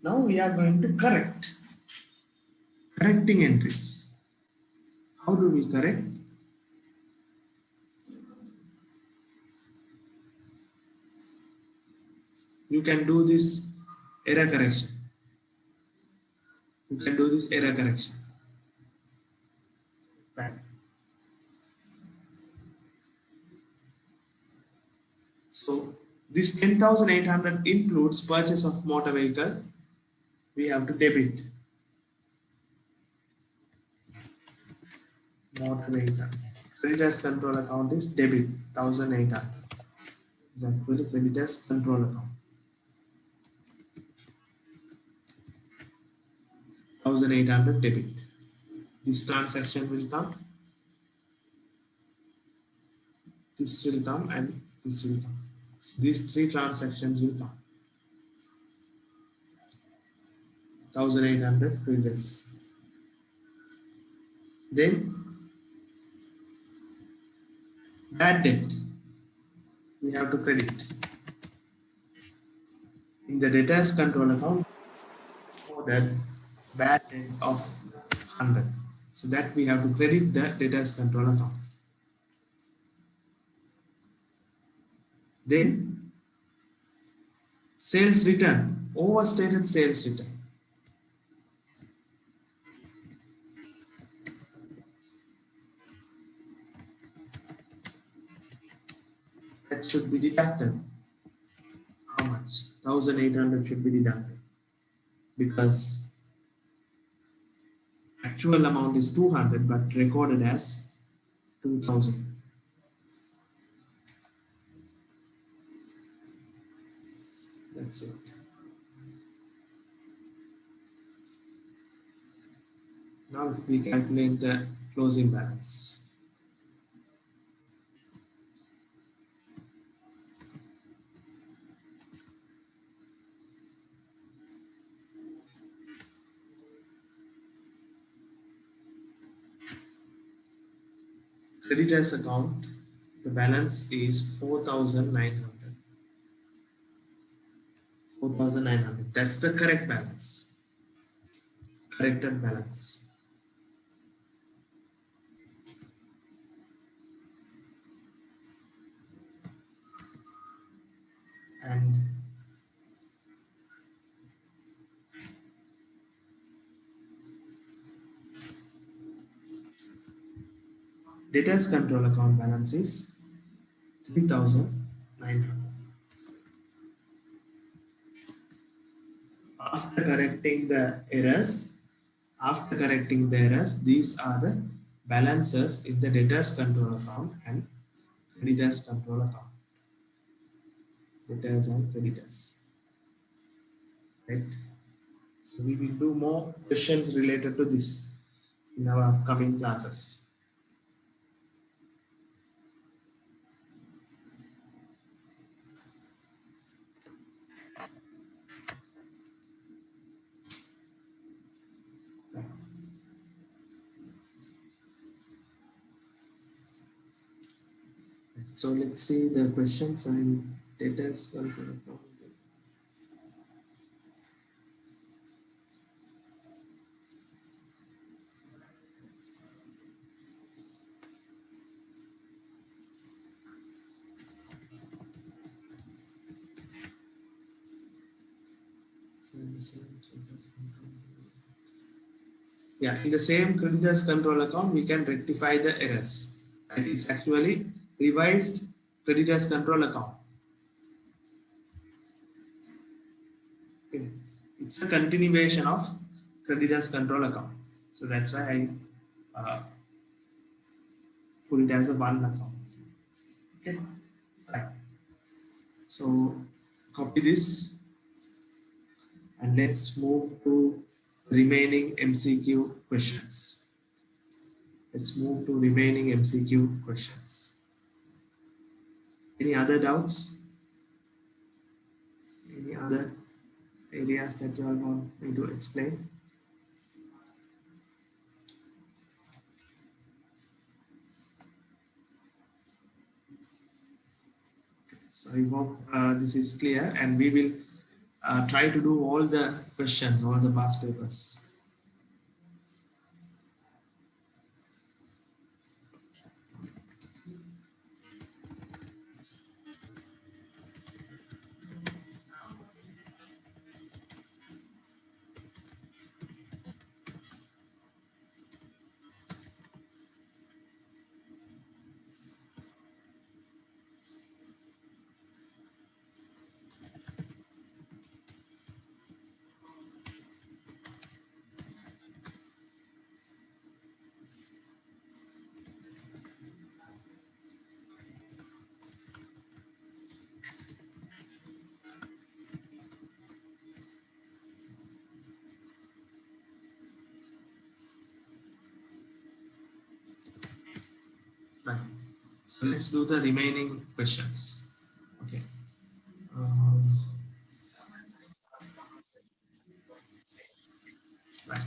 Now we are going to correcting entries. How do we correct? You can do this error correction. You can do this error correction. Right. So this 10,800 includes purchase of motor vehicle. We have to debit motor vehicle. Creditors control account is debit 1,800. Is actually creditors control account. 1,800 debit. This transaction will come. This will come and this will come. So these three transactions will come. 1,800 previous. Then bad debt we have to credit. In the debtors control account, that bad debt of 100. So that we have to credit the debtors control account. Then sales return, overstated sales return. That should be deducted. How much? 1,800 should be deducted because actual amount is 200 but recorded as 2,000. That's it. Now we calculate the closing balance. Creditors account, the balance is 4,900. 4,900. That's the correct balance. Corrected balance. And debtors control account balance is 3,900. After correcting the errors, these are the balances in the debtors control account and creditors control account. Debtors and creditors. Right? So we will do more questions related to this in our upcoming classes. So let's see the questions and debtors control account. Yeah, in the same creditors control account, we can rectify the errors. And it's actually revised creditors control account. Okay. It's a continuation of creditors control account. So that's why I put it as a one account. Okay. Right. So copy this and let's move to remaining MCQ questions. Let's move to remaining MCQ questions. Any other doubts? Any other areas that you all want me to explain? So I hope this is clear, and we will try to do all the questions, all the past papers. Right. So let's do the remaining questions. Okay. Right.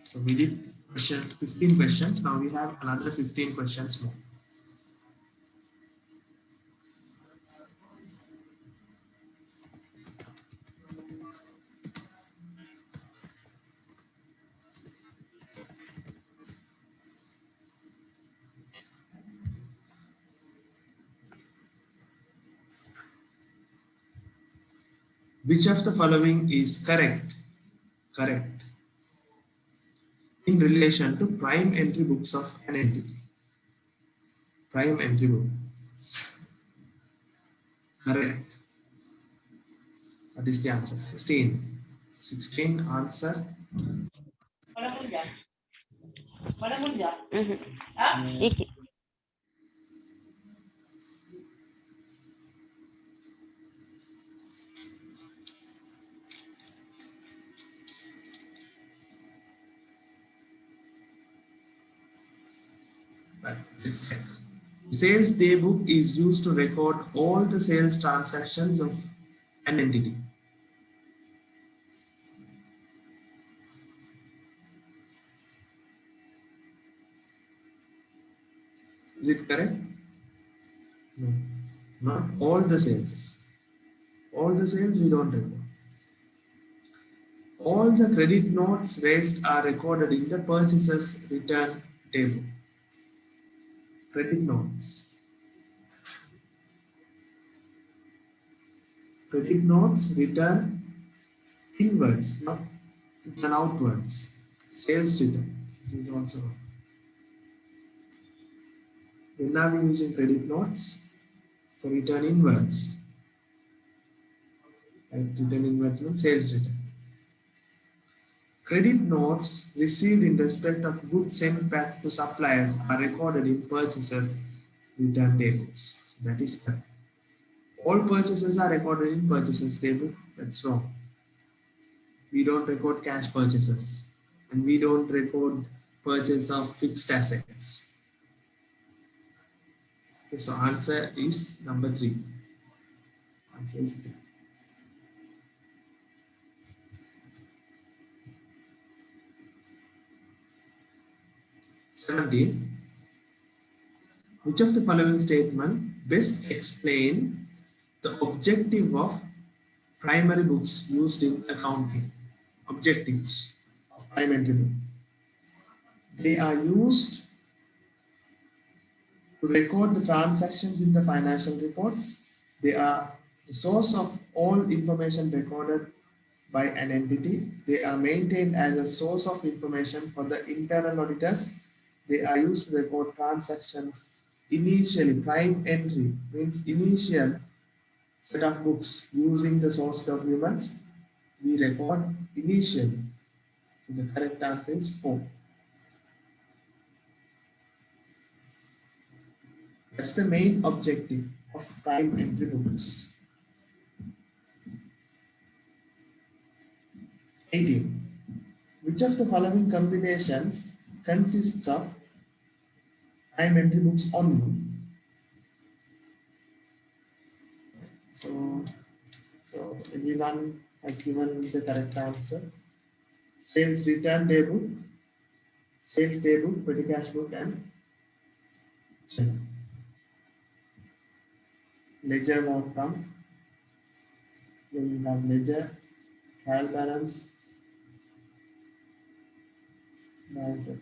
So we did 15 questions. Now we have another 15 questions more. Which of the following is correct? Correct. In relation to prime entry books of an entity. Prime entry book. Correct. What is the answer? 16. 16 answer. Right. Let's check. Sales day book is used to record all the sales transactions of an entity. Is it correct? No. Not all the sales. All the sales we don't record. All the credit notes raised are recorded in the purchaser's return table. Credit notes. Credit notes return inwards, not return outwards. Sales return. This is also. When are we using credit notes? For return inwards. And return inwards means sales return. Credit notes received in respect of goods sent back to suppliers are recorded in purchasers' return tables. That is correct. All purchases are recorded in purchasers table. That's wrong. We don't record cash purchases, and we don't record purchase of fixed assets. Okay, so answer is number 3. Answer is 3. Which of the following statement best explain the objective of primary books used in accounting? Objectives of primary book. They are used to record the transactions in the financial reports. They are The source of all information recorded by an entity. They are maintained as a source of information for the internal auditors. They are used to record transactions. Initially, prime entry means initial set of books using the source documents. We record initially. So the correct answer is 4. That's the main objective of prime entry books. 18. Which of the following combinations consists of prime entry books only? So, everyone has given the correct answer. Sales return daybook, sales daybook, petty cash book, and ledger won't come. Then you have ledger, trial balance, bank.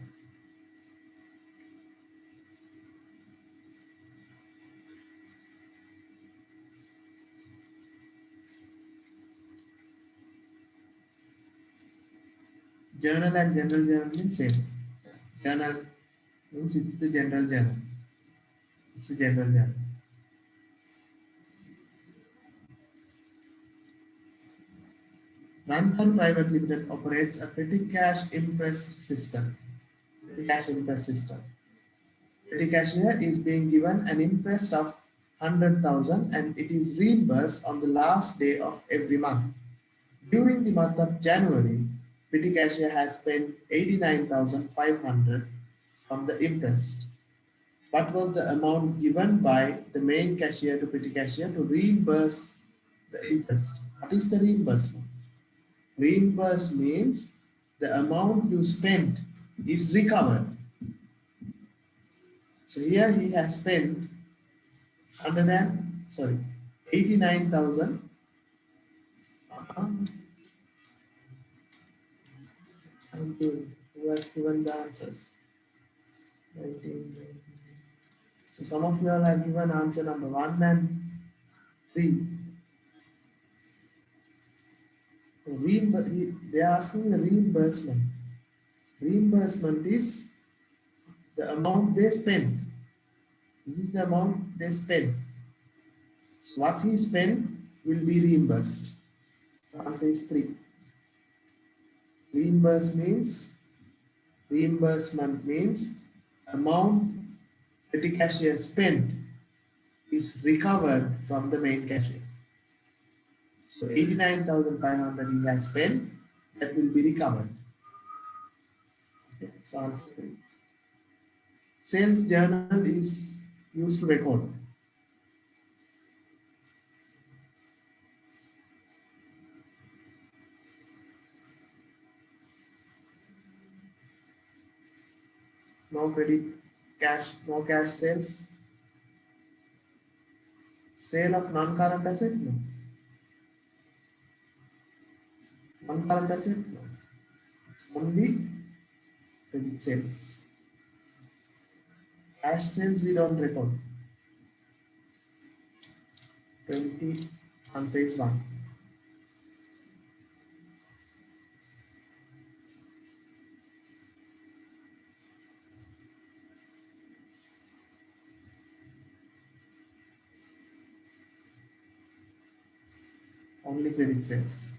Journal and general journal means same. Journal means it's the general journal. It's a general journal. Rantham Private Limited operates a petty cash imprest system. Petty cash imprest system. Petty cashier is being given an imprest of 100,000 and it is reimbursed on the last day of every month. During the month of January, petty cashier has spent 89,500 from the imprest. What was the amount given by the main cashier to petty cashier to reimburse the interest? What is the reimbursement? Reimburse means the amount you spent is recovered. So here he has spent 89,000. Who has given the answers? 19. So some of you all have given answer number 1 and 3. They are asking the reimbursement. Reimbursement is the amount they spent. This is the amount they spent. So what he spent will be reimbursed. So answer is 3. Reimbursement means amount petty cashier spent is recovered from the main cashier. So 89,500 he has spent, that will be recovered. Okay, so answer 3. Sales journal is used to record. No credit cash, no cash sales. Sale of non-current asset? No. Non-current asset? No. It's only credit sales. Cash sales we don't record. 20, answer is 1. Only credit sales.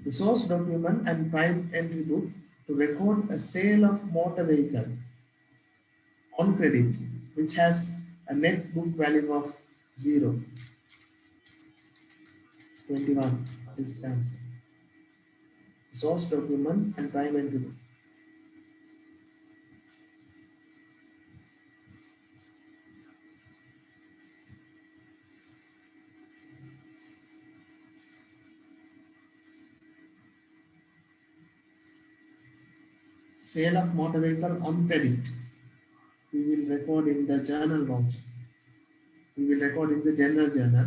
The source document and prime entry book to record a sale of motor vehicle on credit, which has a net book value of 0. 21 is the answer. Source document and prime entry book. Sale of motor vehicle on credit. We will record in the journal voucher. We will record in the general journal,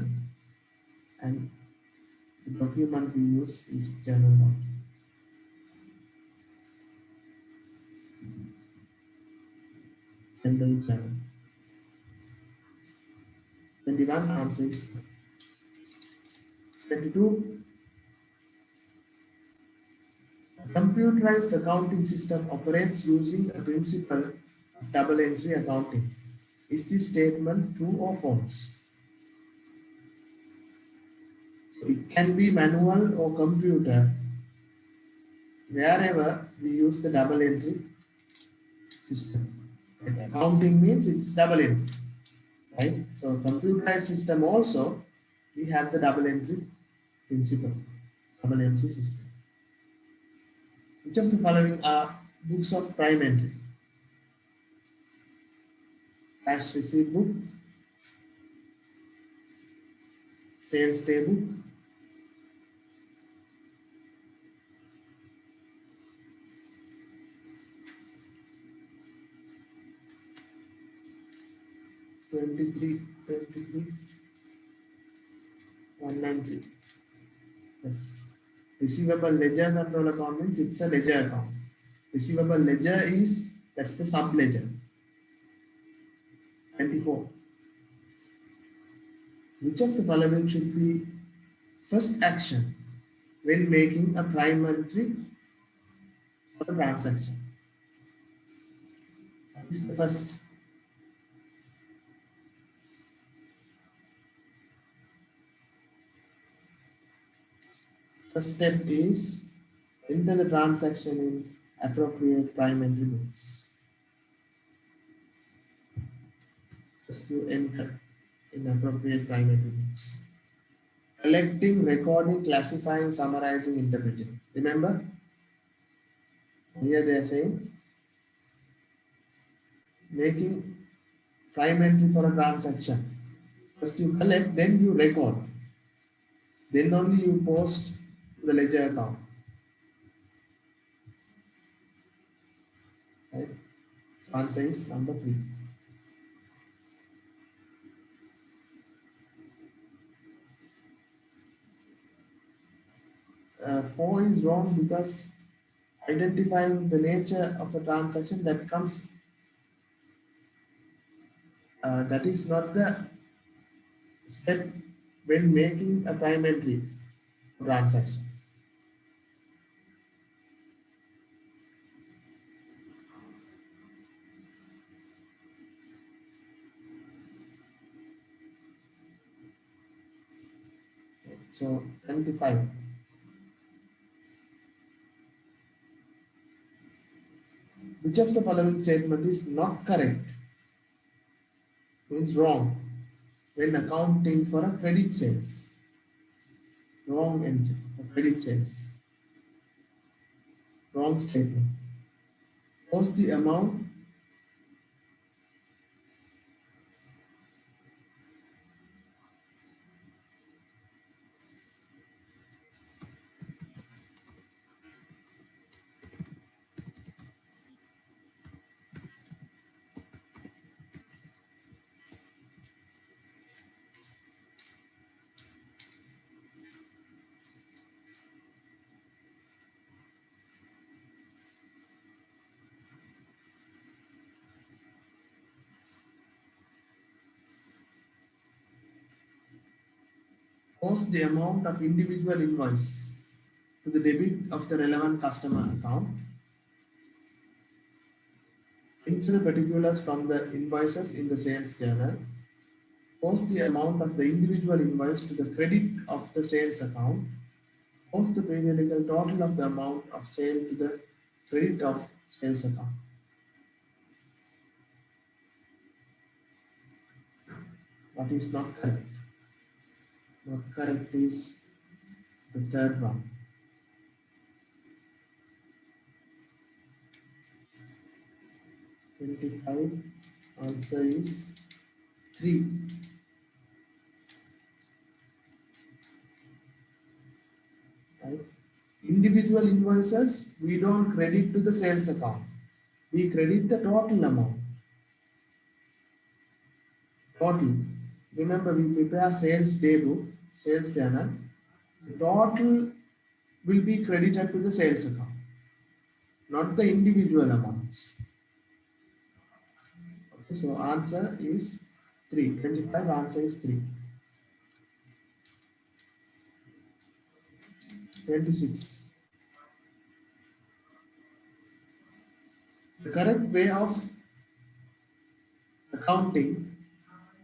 and the document we use is journal voucher. General journal. 21 answer is 2. 22. A computerized accounting system operates using a principle of double entry accounting. Is this statement true or false? So it can be manual or computer. Wherever we use the double entry system. And accounting means it's double entry, right? So computerized system also, we have the double entry principle, double entry system. Which of the following are books of prime entry? Cash receipt book, sales day book, 23, 23, 193. Yes. Receivable ledger control account means it's a ledger account. Receivable ledger is, that's the sub ledger. 24. Which of the following should be first action when making a prime entry for a transaction? That is the first step is enter the transaction in appropriate prime entry books. Just to enter in appropriate prime entry books. Collecting, recording, classifying, summarizing, interpreting. Remember? Here they are saying making prime entry for a transaction. First you collect, then you record. Then only you post to the ledger account. Right? So answer is number 3. Four is wrong because identifying the nature of a transaction that comes, that is not the step when making a prime entry transaction. So 25. Which of the following statement is not correct? Means wrong when accounting for a credit sales. Wrong entry for credit sales. Wrong statement. Post the amount post the amount of individual invoice to the debit of the relevant customer account. Enter the particulars from the invoices in the sales journal. Post the amount of the individual invoice to the credit of the sales account. Post the periodical total of the amount of sale to the credit of sales account. What is not correct? Not correct is the third one. Answer is 3. Right? Individual invoices we don't credit to the sales account. We credit the total amount. Total. Remember, we prepare sales day book, sales journal. The total will be credited to the sales account, not the individual amounts. Okay, so answer is 3. 25, answer is 3. 26. The correct way of accounting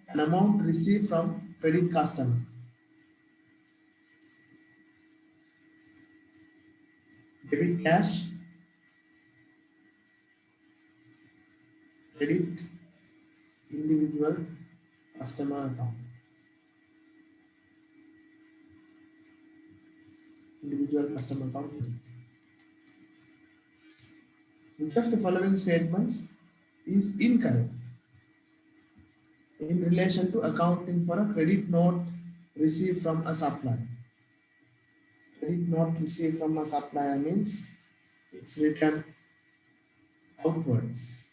an amount received from credit customer. Debit cash, credit individual customer account. Individual customer account. Which of the following statements is incorrect in relation to accounting for a credit note received from a supplier? Credit note received from a supplier means it's written outwards.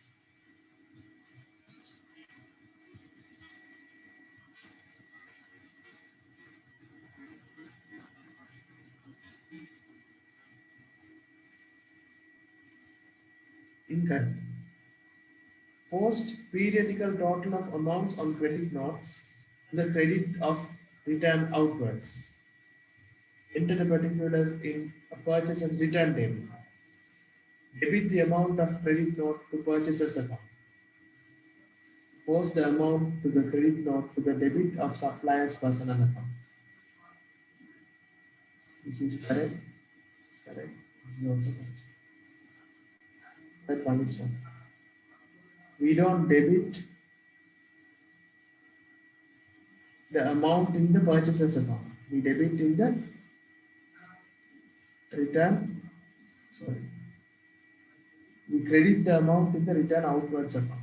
Incorrect. Post periodical total of amounts on credit notes, the credit of return outwards. Enter the particulars in a purchaser's return table. Debit the amount of credit note to purchaser's account. Post the amount to the credit note to the debit of supplier's personal account. This is correct. This is correct. This is also correct. That one is wrong. We don't debit the amount in the purchaser's account. We debit in the return. Sorry. We credit the amount in the return outwards account.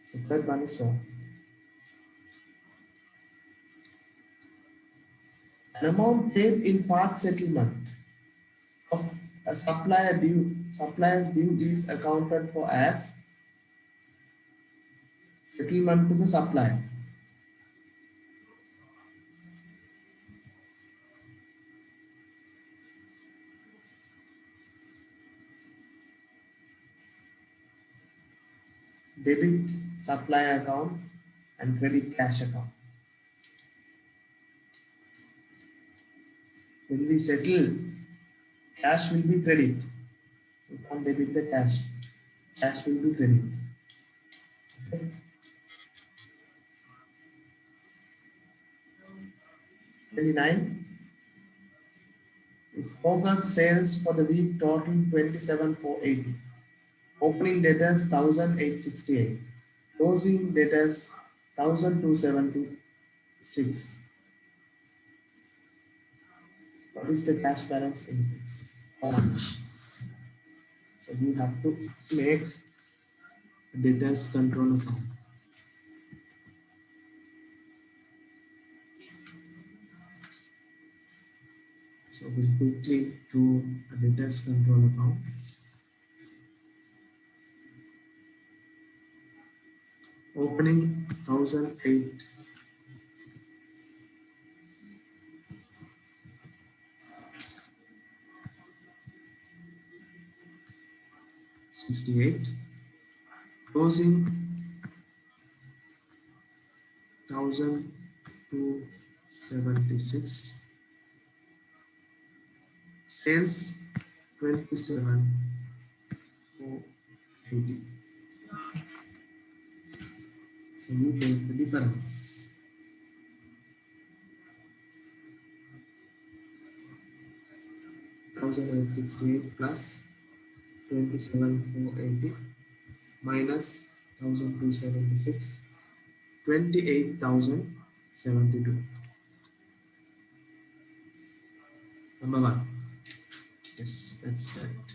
So that one is wrong. An amount paid in part settlement of a supplier's due is accounted for as settlement to the supplier. Debit supplier account and credit cash account. When we settle, cash will be credit. We can't debit the cash. Cash will be credit. Okay. 29. If August sales for the week total 27,480. Opening debtors 1,868. Closing debtors 1,276. What is the cash balance increase? How much? So you have to make debtors control account. So we'll quickly do a debtors control account. Opening 1,008. Closing 1,276. Sales 27,480. So you take the difference. $1,868 plus 27,480 minus 1,276, 28,072. Number 1. Yes, that's correct.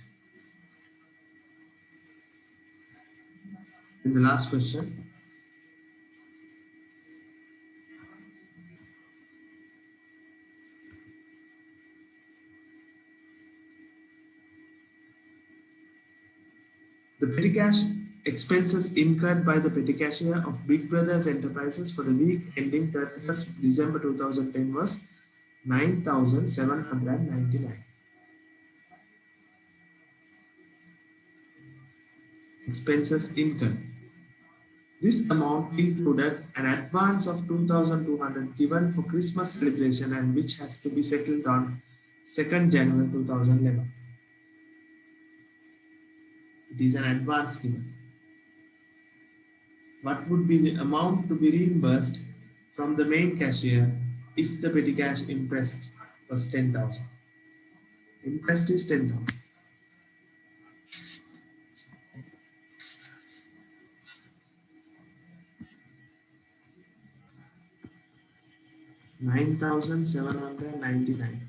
In the last question, the petty cash expenses incurred by the petty cashier of Big Brothers Enterprises for the week ending 31st December 2010 was 9,799. Expenses incurred. This amount included an advance of 2,200 given for Christmas celebration and which has to be settled on 2nd January 2011. It is an advance given. What would be the amount to be reimbursed from the main cashier if the petty cash interest was 10,000? Interest is 10,000. 9,799.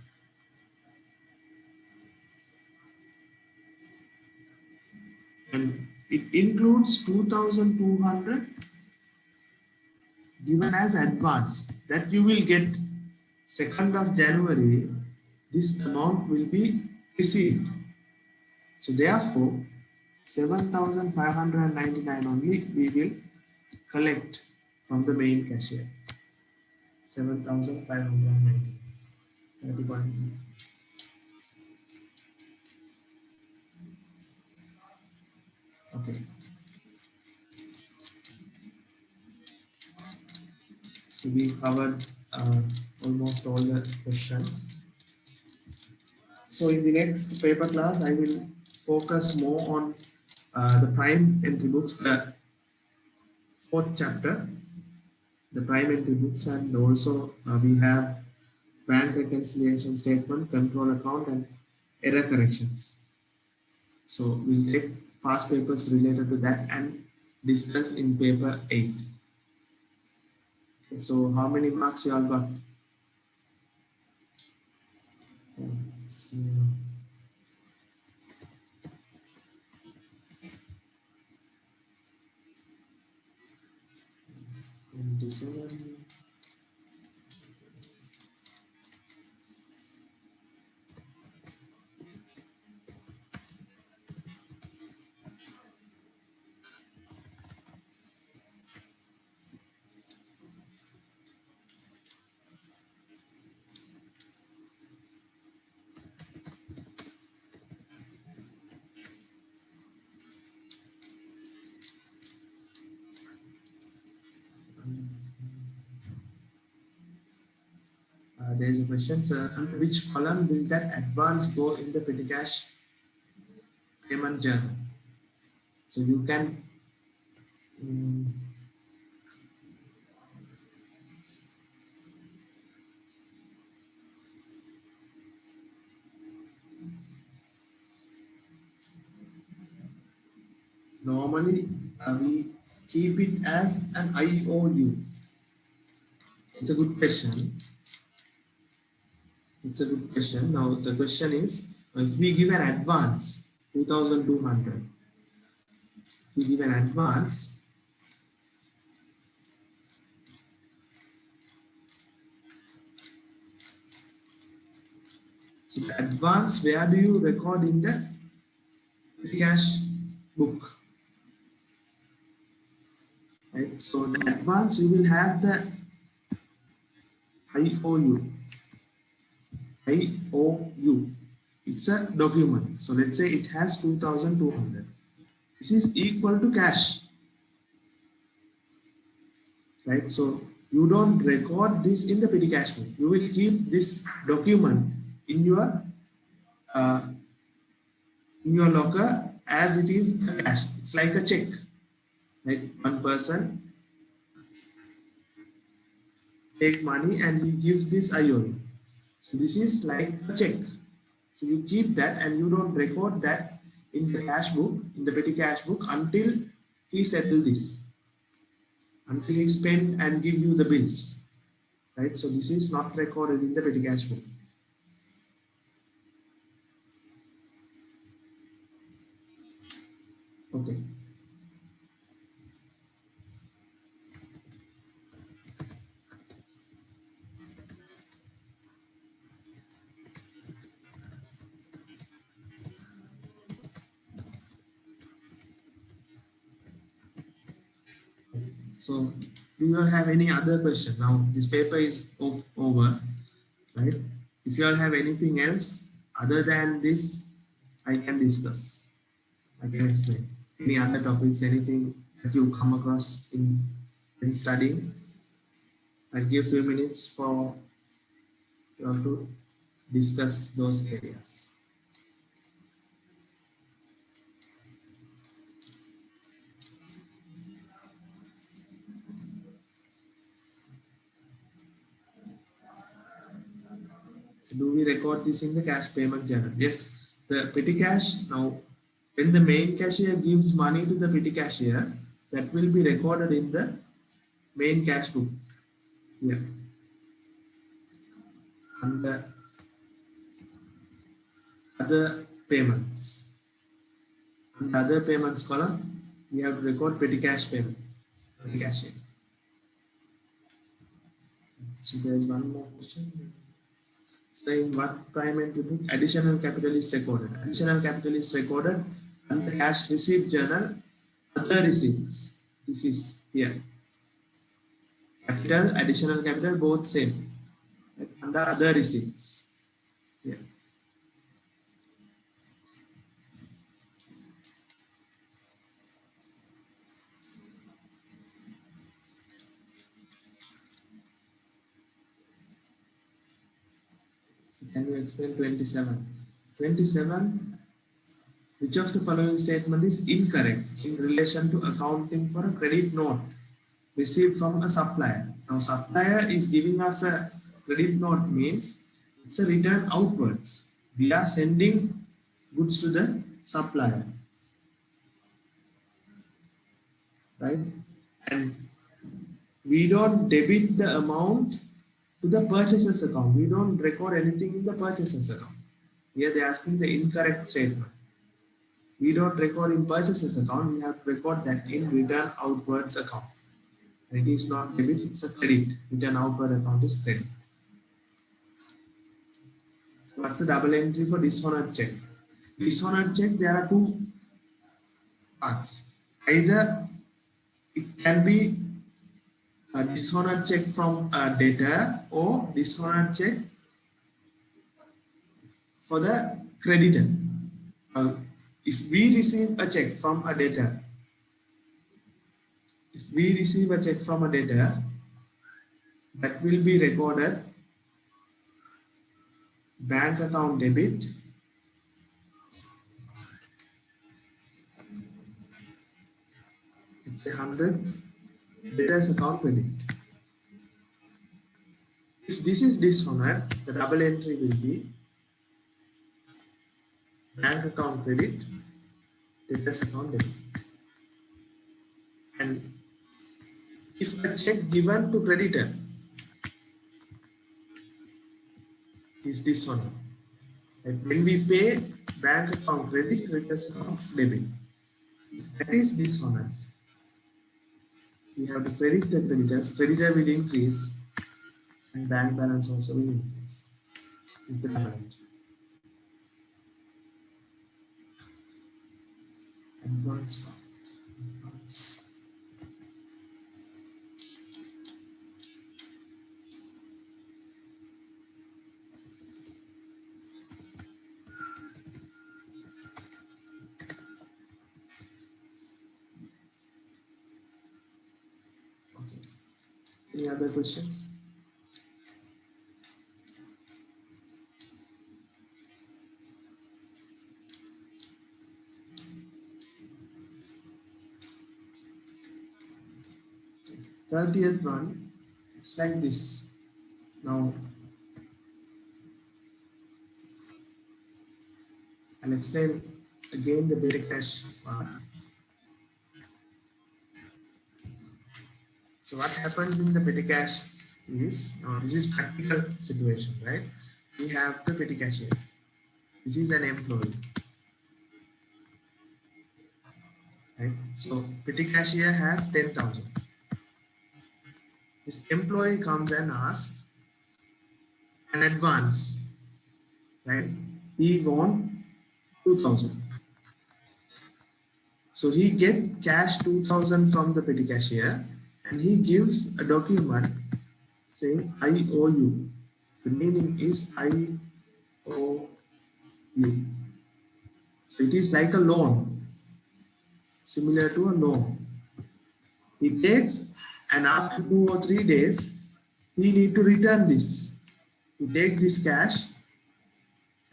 And it includes 2,200 given as advance that you will get 2nd of January. This amount will be received. So therefore, 7,599 only we will collect from the main cashier. 7,590. 30.3. Okay. So we covered almost all the questions. So in the next paper class, I will focus more on the prime entry books, the 4th chapter, the prime entry books, and also we have bank reconciliation statement, control account, and error corrections. So we'll take past papers related to that and discuss in paper 8. So how many marks you all got? So, 27. There is a question, sir. Under which column will that advance go in the petty cash payment journal? So you can normally we keep it as an IOU. It's a good question. It's a good question. Now the question is, if we give an advance 2,200, we give an advance, so the advance, where do you record in the cash book? Right. So the advance, you will have the IOU. IOU. It's a document. So let's say it has 2,200. This is equal to cash. Right. So you don't record this in the petty cash book. You will keep this document in your locker as it is cash. It's like a check. Right. One person take money and he gives this IOU. So this is like a check. So you keep that and you don't record that in the cash book, in the petty cash book, until he settle this, until he spend and give you the bills, right? So this is not recorded in the petty cash book. Okay. So do you all have any other question? Now this paper is over, right? If you all have anything else other than this, I can discuss. I can explain. Any other topics, anything that you come across in studying. I'll give few minutes for you all to discuss those areas. So do we record this in the cash payment journal? Yes, the petty cash. Now, when the main cashier gives money to the petty cashier, that will be recorded in the main cash book. Yeah. Under other payments. Under other payments column, we have to record petty cash payment. Petty cashier. So there's one more question. So in what payment you think additional capital is recorded? Additional capital is recorded under cash receipt journal, other receipts. This is here. Capital, additional capital, both same. Under other receipts. Yeah. So can you explain 27? 27. Which of the following statement is incorrect in relation to accounting for a credit note received from a supplier? Now, supplier is giving us a credit note means it's a return outwards. We are sending goods to the supplier, right? And we don't debit the amount to the purchaser's account. We don't record anything in the purchaser's account. Here they're asking the incorrect statement. We don't record in purchaser's account. We have to record that in return outwards account. It is not debit, it's a credit. Return outward account is credit. So what's the double entry for dishonored check? Dishonored check, there are two parts. Either it can be a dishonored check from a debtor or dishonored check for the creditor. If we receive a check from a debtor, that will be recorded bank account debit, it's 100, debtor's account credit. If this is dishonored, the double entry will be bank account credit, debtor's account debit. And if a check given to creditor is dishonored, like when we pay bank account credit, debtor's account debit, if that is dishonored, we have to credit the creditors, creditor will increase and bank balance also will increase. Is the double entry. Advance. Any other questions? Thirtieth one, it's like this. Now, I'll explain again the petty cash part. So what happens in the petty cash is, now this is practical situation, right? We have the petty cashier. This is an employee, right? So petty cashier has 10,000. This employee comes and asks an advance, right? He want 2,000. So he get cash 2,000 from the petty cashier and he gives a document saying I owe you. The meaning is I owe you. So it is like a loan, similar to a loan. He takes, and after 2 or 3 days, he need to return this. He take this cash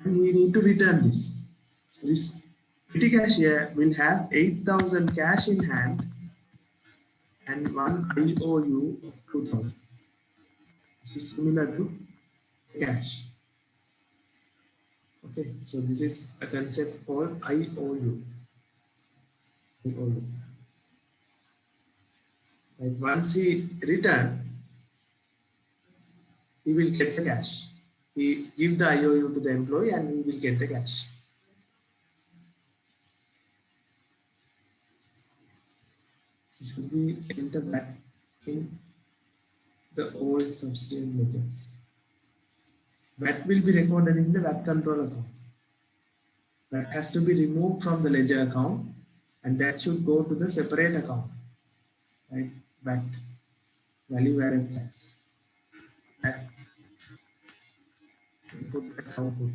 and he need to return this. So this petty cashier will have 8,000 cash in hand and one IOU of 2,000. This is similar to cash. Okay, so this is a concept called IOU. IOU. Like once he return, he will get the cash. He give the IOU to the employee and he will get the cash. So should we enter that in the old subsidiary ledgers? VAT will be recorded in the VAT control account. That has to be removed from the ledger account and that should go to the separate account. Right? VAT, value added tax. That, put that output.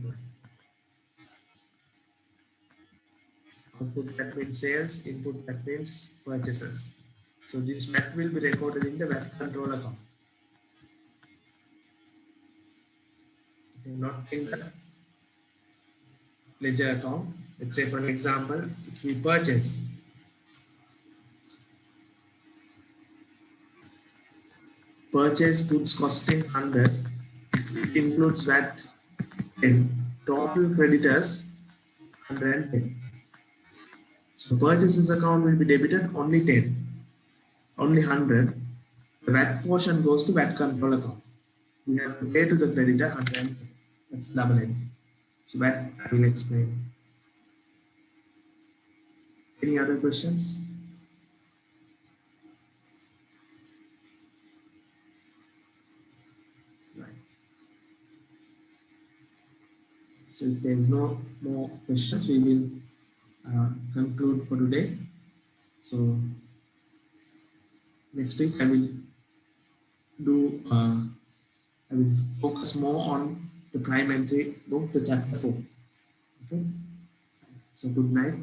Output that means sales, input that means purchases. So this VAT will be recorded in the VAT control account. Okay, not in the ledger account. Let's say for an example, if we purchase goods costing 100, it includes VAT 10, total creditors 110. So purchases account will be debited only 10, only 100. The VAT portion goes to VAT control account. We have to pay to the creditor 100. That's double entry. So that I will explain. Any other questions? Right. So if there is no more questions, we will conclude for today. So next week I will focus more on the prime entry book, the chapter 4. Okay. So good night.